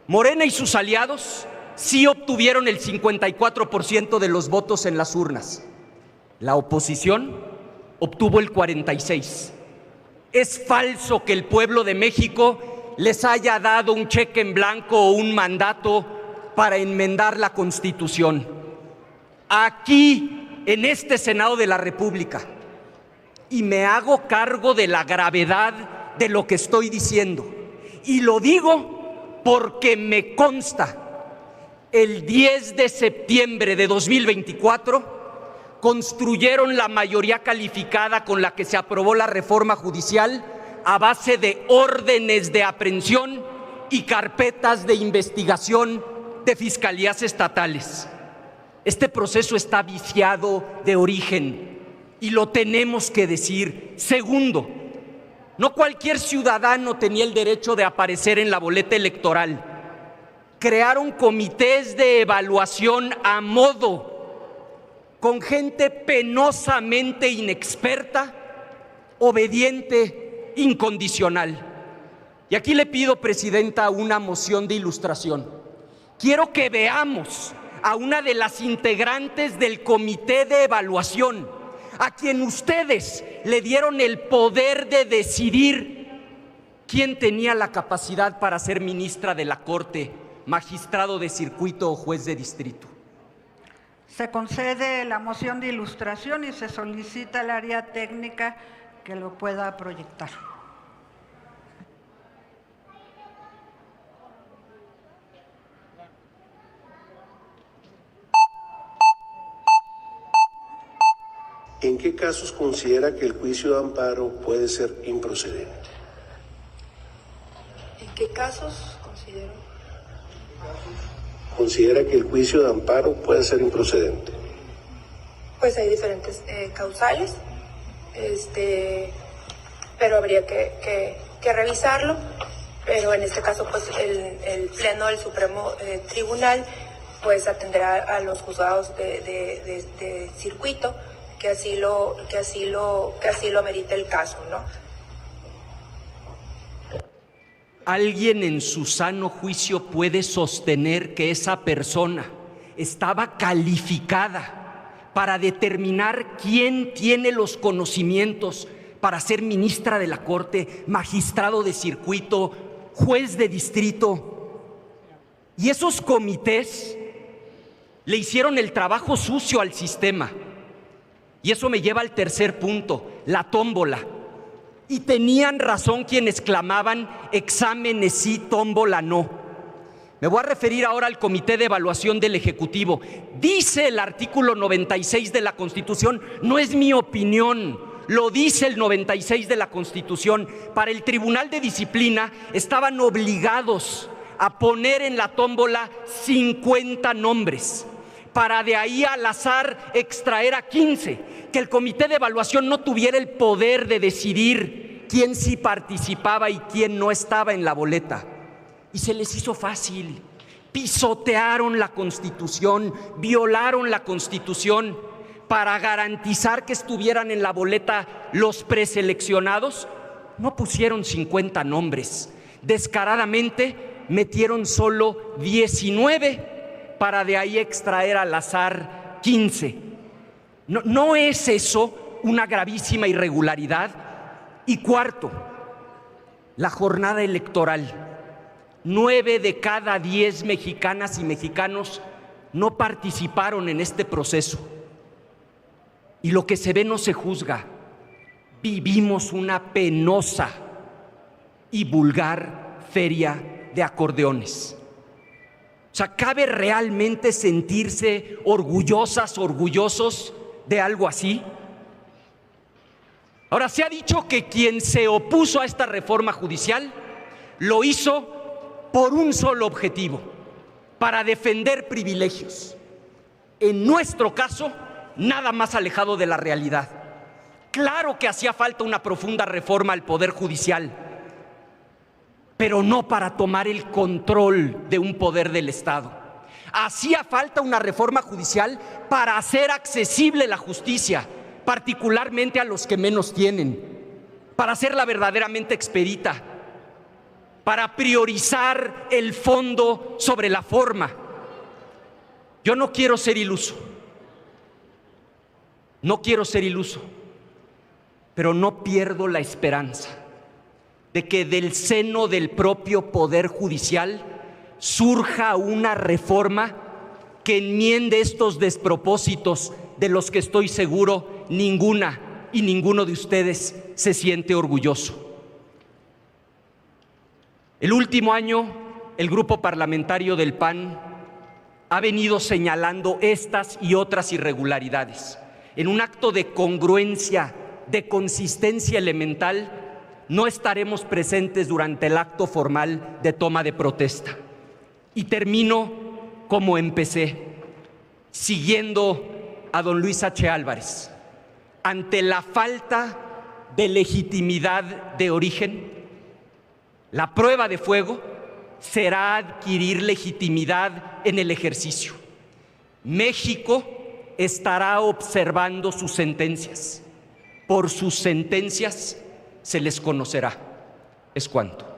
Morena y sus aliados sí obtuvieron el 54% de los votos en las urnas. La oposición obtuvo el 46%. Es falso que el pueblo de México les haya dado un cheque en blanco o un mandato para enmendar la Constitución. Aquí, en este Senado de la República, y me hago cargo de la gravedad de lo que estoy diciendo, y lo digo porque me consta, el 10 de septiembre de 2024, construyeron la mayoría calificada con la que se aprobó la reforma judicial a base de órdenes de aprehensión y carpetas de investigación de fiscalías estatales. Este proceso está viciado de origen y lo tenemos que decir. Segundo, no cualquier ciudadano tenía el derecho de aparecer en la boleta electoral. Crearon comités de evaluación a modo, con gente penosamente inexperta, obediente, incondicional. Y aquí le pido, Presidenta, una moción de ilustración. Quiero que veamos a una de las integrantes del comité de evaluación, a quien ustedes le dieron el poder de decidir quién tenía la capacidad para ser ministra de la Corte, magistrado de circuito o juez de distrito. Se concede la moción de ilustración y se solicita al área técnica que lo pueda proyectar. ¿En qué casos considera que el juicio de amparo puede ser improcedente? ¿En qué casos considera que el juicio de amparo puede ser improcedente? Pues hay diferentes causales, pero habría que revisarlo. Pero en este caso, pues el Pleno del Supremo Tribunal pues atenderá a los juzgados de circuito que así lo amerite el caso, ¿no? ¿Alguien en su sano juicio puede sostener que esa persona estaba calificada para determinar quién tiene los conocimientos para ser ministra de la Corte, magistrado de circuito, juez de distrito? Y esos comités le hicieron el trabajo sucio al sistema. Y eso me lleva al tercer punto, la tómbola. Y tenían razón quienes clamaban exámenes sí, tómbola no. Me voy a referir ahora al Comité de Evaluación del Ejecutivo. Dice el artículo 96 de la Constitución, no es mi opinión, lo dice el 96 de la Constitución. Para el Tribunal de Disciplina estaban obligados a poner en la tómbola 50 nombres, para de ahí al azar extraer a 15, que el Comité de Evaluación no tuviera el poder de decidir quién sí participaba y quién no estaba en la boleta. Y se les hizo fácil, pisotearon la Constitución, violaron la Constitución para garantizar que estuvieran en la boleta los preseleccionados. No pusieron 50 nombres, descaradamente metieron solo 19 para de ahí extraer al azar 15. ¿No es eso una gravísima irregularidad? Y cuarto, la jornada electoral. 9 de cada 10 mexicanas y mexicanos no participaron en este proceso. Y lo que se ve no se juzga. Vivimos una penosa y vulgar feria de acordeones. O sea, ¿cabe realmente sentirse orgullosas, orgullosos de algo así? Ahora, se ha dicho que quien se opuso a esta reforma judicial lo hizo por un solo objetivo, para defender privilegios. En nuestro caso, nada más alejado de la realidad. Claro que hacía falta una profunda reforma al Poder Judicial, pero no para tomar el control de un poder del Estado. Hacía falta una reforma judicial para hacer accesible la justicia, particularmente a los que menos tienen, para hacerla verdaderamente expedita, para priorizar el fondo sobre la forma. Yo no quiero ser iluso, pero no pierdo la esperanza de que del seno del propio Poder Judicial surja una reforma que enmiende estos despropósitos de los que estoy seguro ninguna y ninguno de ustedes se siente orgulloso. El último año, el grupo parlamentario del PAN ha venido señalando estas y otras irregularidades. En un acto de congruencia, de consistencia elemental, no estaremos presentes durante el acto formal de toma de protesta. Y termino como empecé, siguiendo a don Luis H. Álvarez. Ante la falta de legitimidad de origen, la prueba de fuego será adquirir legitimidad en el ejercicio. México estará observando sus sentencias. Por sus sentencias se les conocerá. Es cuanto.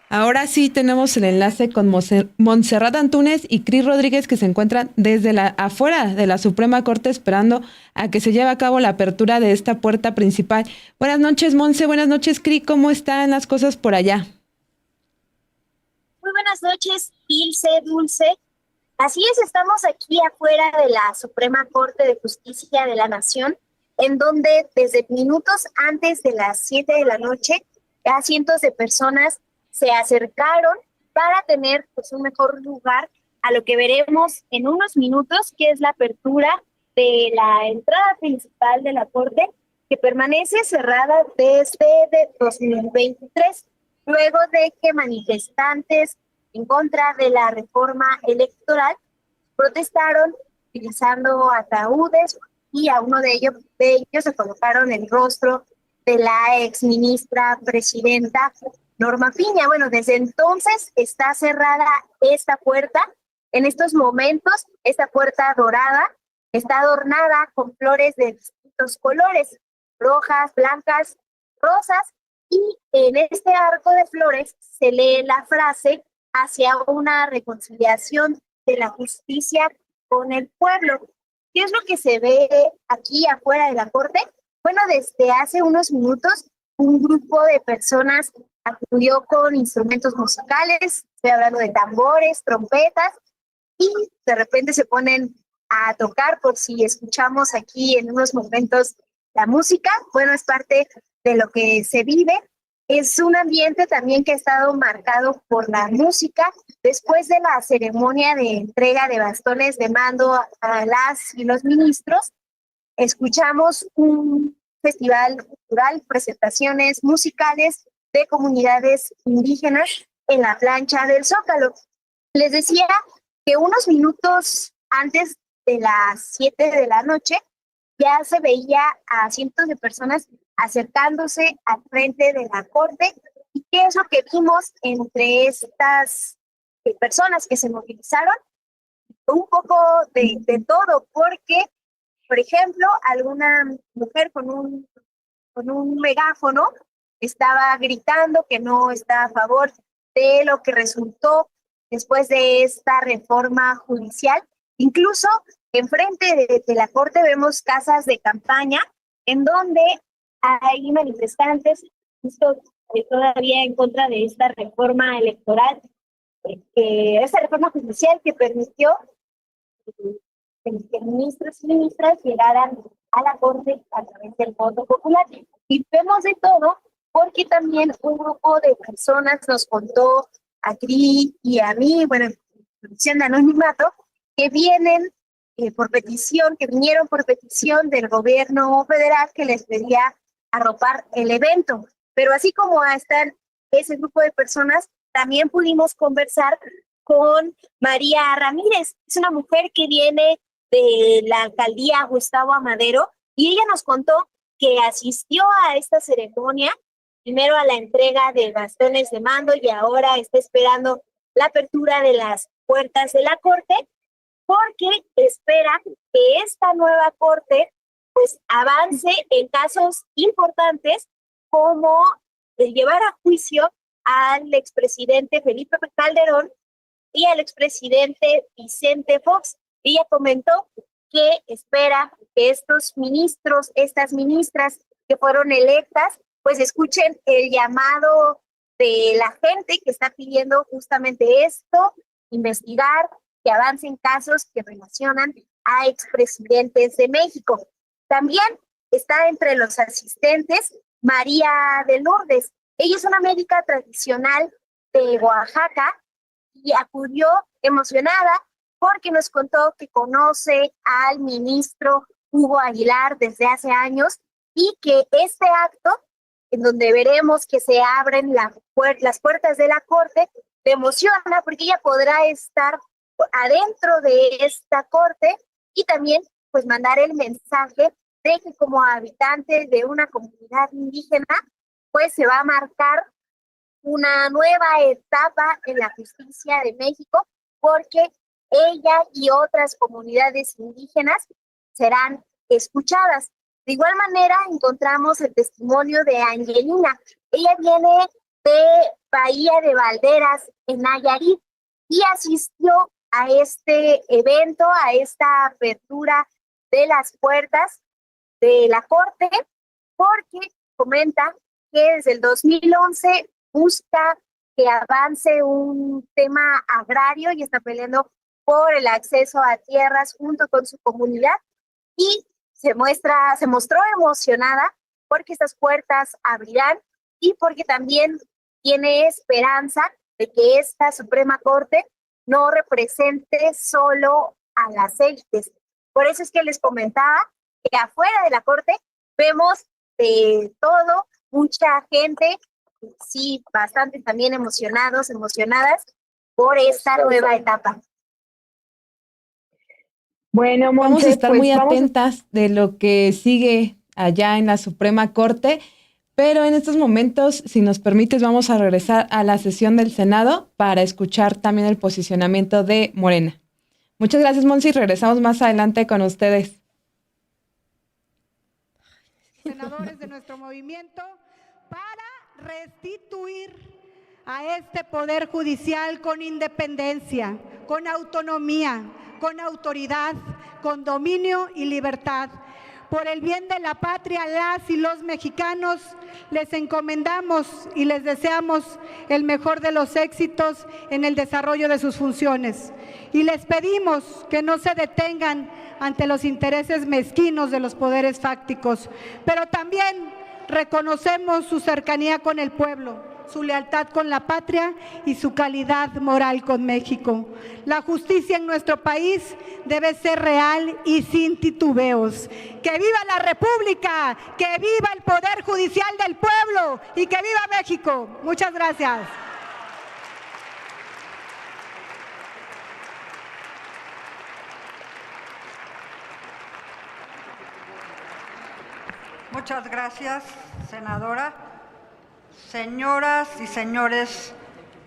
Ahora sí tenemos el enlace con Montserrat Antúnez y Cris Rodríguez, que se encuentran desde afuera de la Suprema Corte esperando a que se lleve a cabo la apertura de esta puerta principal. Buenas noches, Monse. Buenas noches, Cris. ¿Cómo están las cosas por allá? Muy buenas noches, Ilse, Dulce. Así es, estamos aquí afuera de la Suprema Corte de Justicia de la Nación, en donde desde minutos antes de las 7 de la noche, ya cientos de personas se acercaron para tener un mejor lugar a lo que veremos en unos minutos, que es la apertura de la entrada principal de la Corte, que permanece cerrada desde 2023, luego de que manifestantes en contra de la reforma electoral protestaron utilizando ataúdes, y a uno de ellos se colocaron el rostro de la exministra presidenta Norma Piña. Bueno, desde entonces está cerrada esta puerta. En estos momentos, esta puerta dorada está adornada con flores de distintos colores, rojas, blancas, rosas, y en este arco de flores se lee la frase: hacia una reconciliación de la justicia con el pueblo. ¿Qué es lo que se ve aquí afuera de la Corte? Bueno, desde hace unos minutos, un grupo de personas acudió con instrumentos musicales, estoy hablando de tambores, trompetas, y de repente se ponen a tocar, por si escuchamos aquí en unos momentos la música. Bueno, es parte de lo que se vive. Es un ambiente también que ha estado marcado por la música. Después de la ceremonia de entrega de bastones de mando a las y los ministros, escuchamos un festival cultural, presentaciones musicales de comunidades indígenas en la plancha del Zócalo. Les decía que unos minutos antes de las 7 de la noche ya se veía a cientos de personas acercándose al frente de la corte. ¿Y qué es lo que vimos entre estas personas que se movilizaron? Un poco de todo, porque, por ejemplo, alguna mujer con un megáfono estaba gritando que no está a favor de lo que resultó después de esta reforma judicial. Incluso enfrente de la corte vemos casas de campaña en donde hay manifestantes justo todavía en contra de esta reforma electoral, esta reforma judicial que permitió que ministros y ministras llegaran a la corte a través del voto popular. Y vemos de todo porque también un grupo de personas nos contó a Cris y a mí, bueno, en de anonimato, que vienen que vinieron por petición del gobierno federal que les pedía arropar el evento. Pero así como están ese grupo de personas, también pudimos conversar con María Ramírez. Es una mujer que viene de la alcaldía Gustavo Amadero y ella nos contó que asistió a esta ceremonia, primero a la entrega de bastones de mando y ahora está esperando la apertura de las puertas de la corte, porque espera que esta nueva corte pues avance en casos importantes como llevar a juicio al expresidente Felipe Calderón y al expresidente Vicente Fox. Ella comentó que espera que estos ministros, estas ministras que fueron electas, pues escuchen el llamado de la gente que está pidiendo justamente esto, investigar, que avancen casos que relacionan a expresidentes de México. También está entre los asistentes María de Lourdes. Ella es una médica tradicional de Oaxaca y acudió emocionada porque nos contó que conoce al ministro Hugo Aguilar desde hace años y que este acto, en donde veremos que se abren las puertas de la corte, le emociona porque ella podrá estar adentro de esta corte y también pues mandar el mensaje de que como habitante de una comunidad indígena pues se va a marcar una nueva etapa en la justicia de México porque ella y otras comunidades indígenas serán escuchadas. De igual manera encontramos el testimonio de Angelina. Ella viene de Bahía de Valderas en Nayarit y asistió a este evento, a esta apertura de las puertas de la corte, porque comenta que desde el 2011 busca que avance un tema agrario y está peleando por el acceso a tierras junto con su comunidad y se mostró emocionada porque estas puertas abrirán y porque también tiene esperanza de que esta Suprema Corte no represente solo a las élites. Por eso es que les comentaba que afuera de la corte vemos de todo, mucha gente, sí, bastante también emocionadas por esta nueva etapa. Bueno, Monse, vamos a estar muy atentas de lo que sigue allá en la Suprema Corte. Pero en estos momentos, si nos permites, vamos a regresar a la sesión del Senado para escuchar también el posicionamiento de Morena. Muchas gracias, Monse, y regresamos más adelante con ustedes. Senadores de nuestro movimiento, para restituir a este Poder Judicial con independencia, con autonomía, con autoridad, con dominio y libertad, Por el bien de la patria, las y los mexicanos les encomendamos y les deseamos el mejor de los éxitos en el desarrollo de sus funciones. Y les pedimos que no se detengan ante los intereses mezquinos de los poderes fácticos, pero también reconocemos su cercanía con el pueblo, su lealtad con la patria y su calidad moral con México. La justicia en nuestro país debe ser real y sin titubeos. ¡Que viva la República! ¡Que viva el Poder Judicial del pueblo! ¡Y que viva México! Muchas gracias. Muchas gracias, senadora. Señoras y señores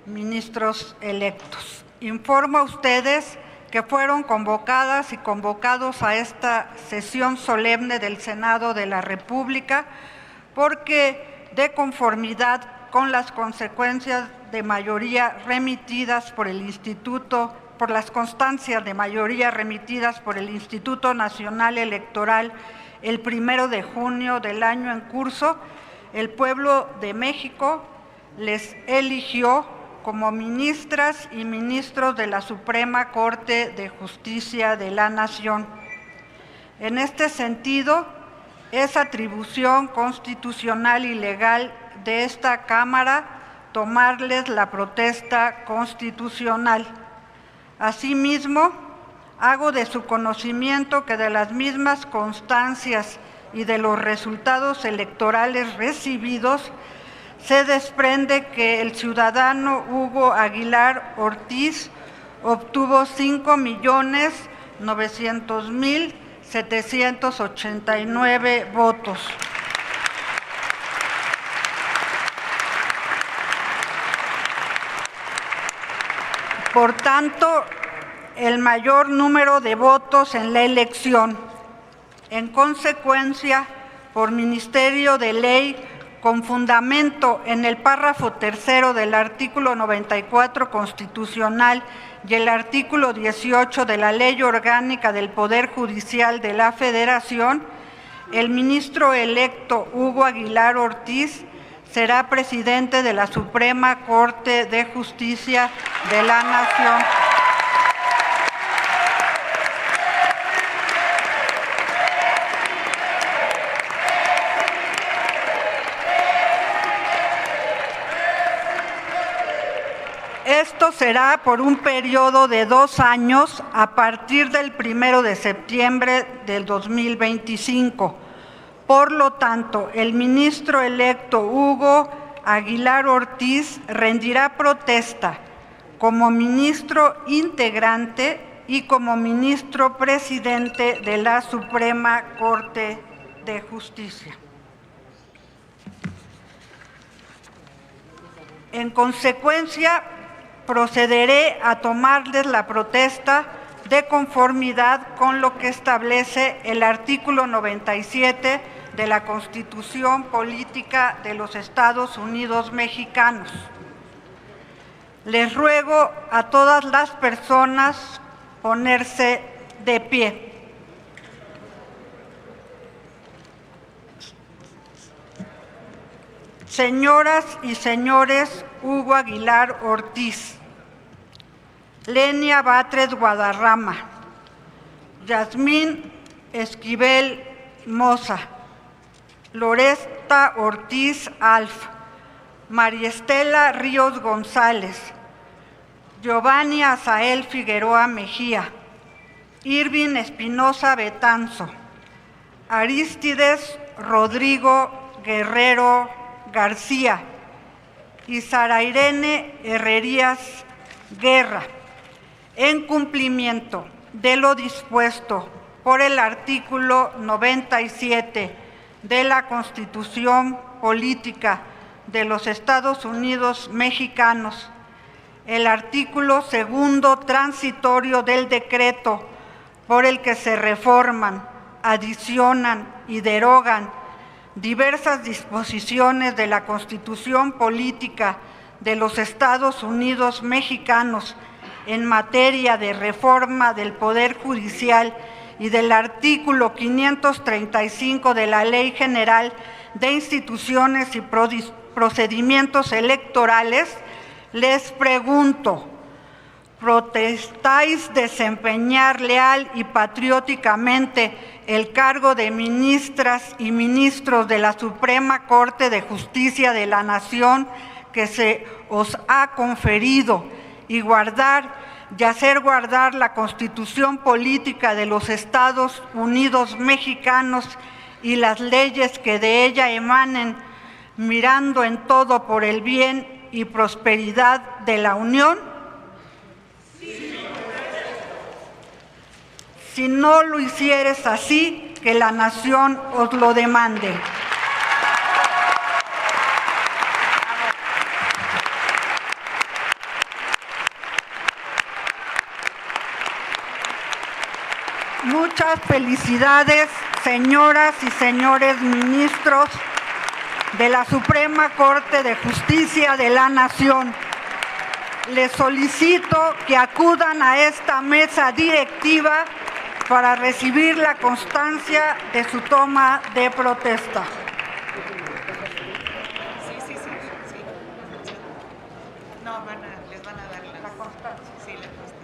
ministros electos, informo a ustedes que fueron convocadas y convocados a esta sesión solemne del Senado de la República porque, de conformidad con las consecuencias de mayoría remitidas por el Instituto, por las constancias de mayoría remitidas por el Instituto Nacional Electoral el 1 de junio del año en curso, el pueblo de México les eligió como ministras y ministros de la Suprema Corte de Justicia de la Nación. En este sentido, es atribución constitucional y legal de esta Cámara tomarles la protesta constitucional. Asimismo, hago de su conocimiento que de las mismas constancias y de los resultados electorales recibidos, se desprende que el ciudadano Hugo Aguilar Ortiz obtuvo 5.900.789 votos. Por tanto, el mayor número de votos en la elección. En consecuencia, por ministerio de ley, con fundamento en el párrafo 3 del artículo 94 constitucional y el artículo 18 de la Ley Orgánica del Poder Judicial de la Federación, el ministro electo Hugo Aguilar Ortiz será presidente de la Suprema Corte de Justicia de la Nación. Esto será por un periodo de 2 años a partir del 1 de septiembre del 2025. Por lo tanto, el ministro electo Hugo Aguilar Ortiz rendirá protesta como ministro integrante y como ministro presidente de la Suprema Corte de Justicia. En consecuencia, procederé a tomarles la protesta de conformidad con lo que establece el artículo 97 de la Constitución Política de los Estados Unidos Mexicanos. Les ruego a todas las personas ponerse de pie. Señoras y señores Hugo Aguilar Ortiz, Lenia Batres Guadarrama, Yasmín Esquivel Moza, Loresta Ortiz Alf, María Estela Ríos González, Giovanni Azael Figueroa Mejía, Irving Espinosa Betanzo, Arístides Rodrigo Guerrero García y Sara Irene Herrerías Guerra, en cumplimiento de lo dispuesto por el artículo 97 de la Constitución Política de los Estados Unidos Mexicanos, el artículo 2 transitorio del decreto por el que se reforman, adicionan y derogan diversas disposiciones de la Constitución Política de los Estados Unidos Mexicanos en materia de reforma del Poder Judicial y del artículo 535 de la Ley General de Instituciones y Procedimientos Electorales, les pregunto, ¿protestáis desempeñar leal y patrióticamente el cargo de ministras y ministros de la Suprema Corte de Justicia de la Nación que se os ha conferido y guardar y hacer guardar la Constitución Política de los Estados Unidos Mexicanos y las leyes que de ella emanen, mirando en todo por el bien y prosperidad de la Unión? Si no lo hicieres así, que la nación os lo demande. Muchas felicidades, señoras y señores ministros de la Suprema Corte de Justicia de la Nación. Les solicito que acudan a esta mesa directiva para recibir la constancia de su toma de protesta. No, les van a dar la constancia. Sí, la constancia.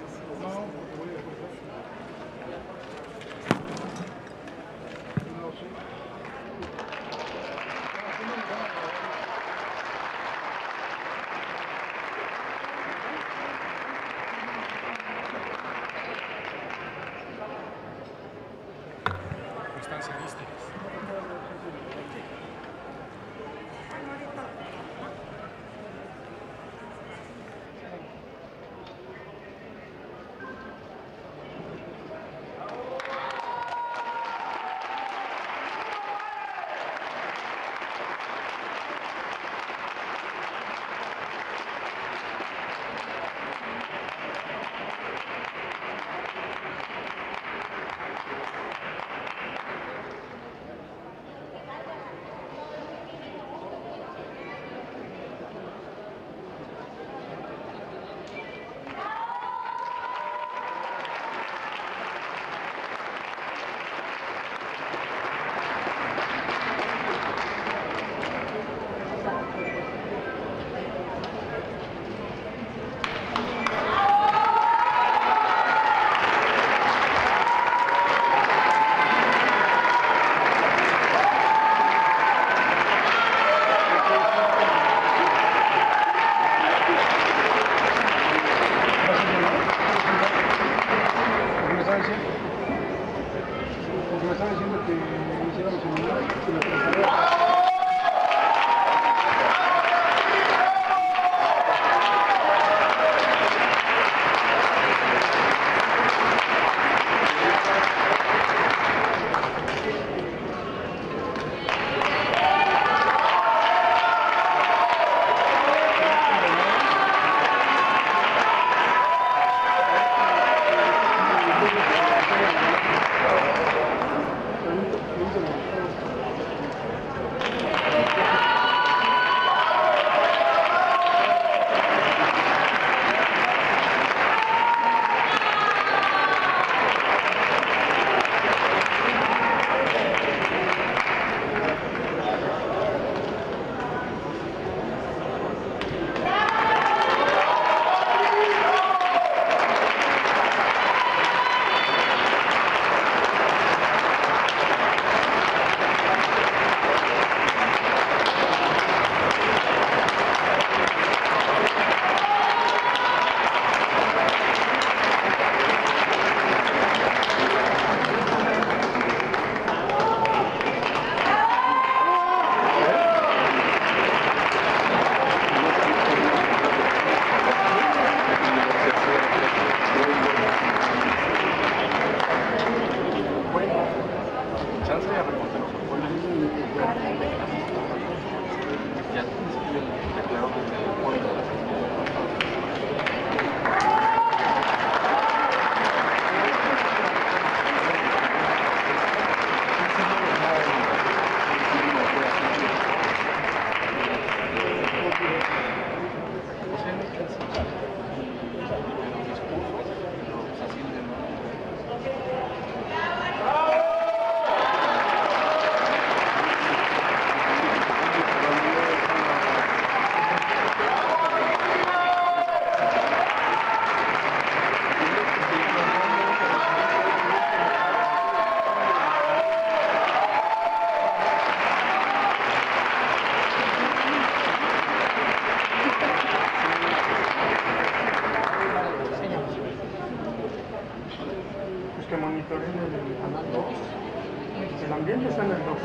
El ambiente está en el 2.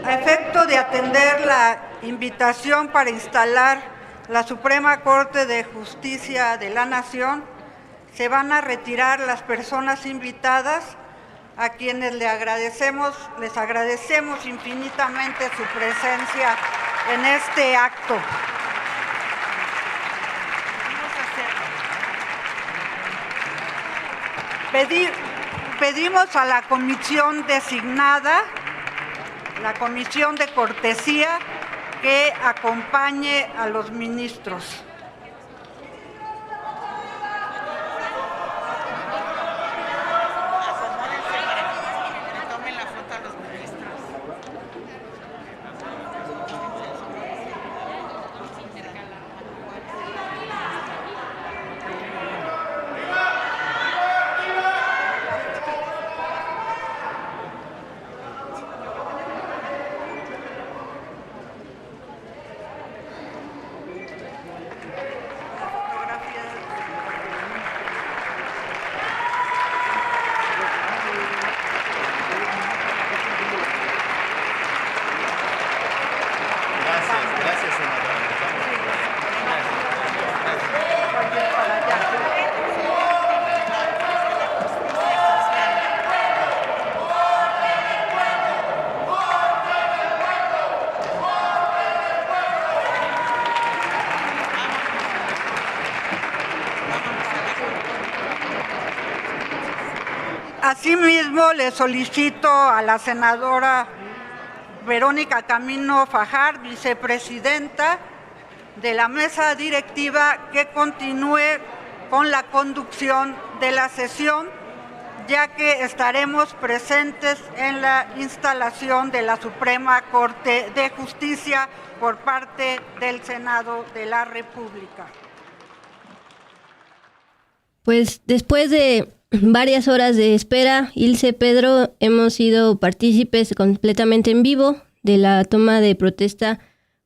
A efecto de atender la invitación para instalar la Suprema Corte de Justicia de la Nación, se van a retirar las personas invitadas, a quienes les agradecemos infinitamente su presencia en este acto. Pedimos a la comisión designada, la comisión de cortesía, que acompañe a los ministros. Asimismo, le solicito a la senadora Verónica Camino Fajardo, vicepresidenta de la mesa directiva, que continúe con la conducción de la sesión, ya que estaremos presentes en la instalación de la Suprema Corte de Justicia por parte del Senado de la República. Pues después de varias horas de espera, Ilse, Pedro, hemos sido partícipes completamente en vivo de la toma de protesta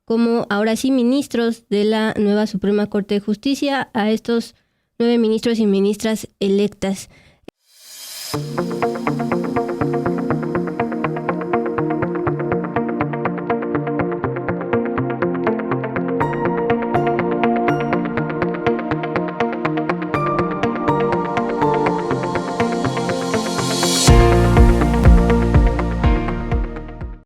como ahora sí ministros de la nueva Suprema Corte de Justicia, a estos 9 ministros y ministras electas.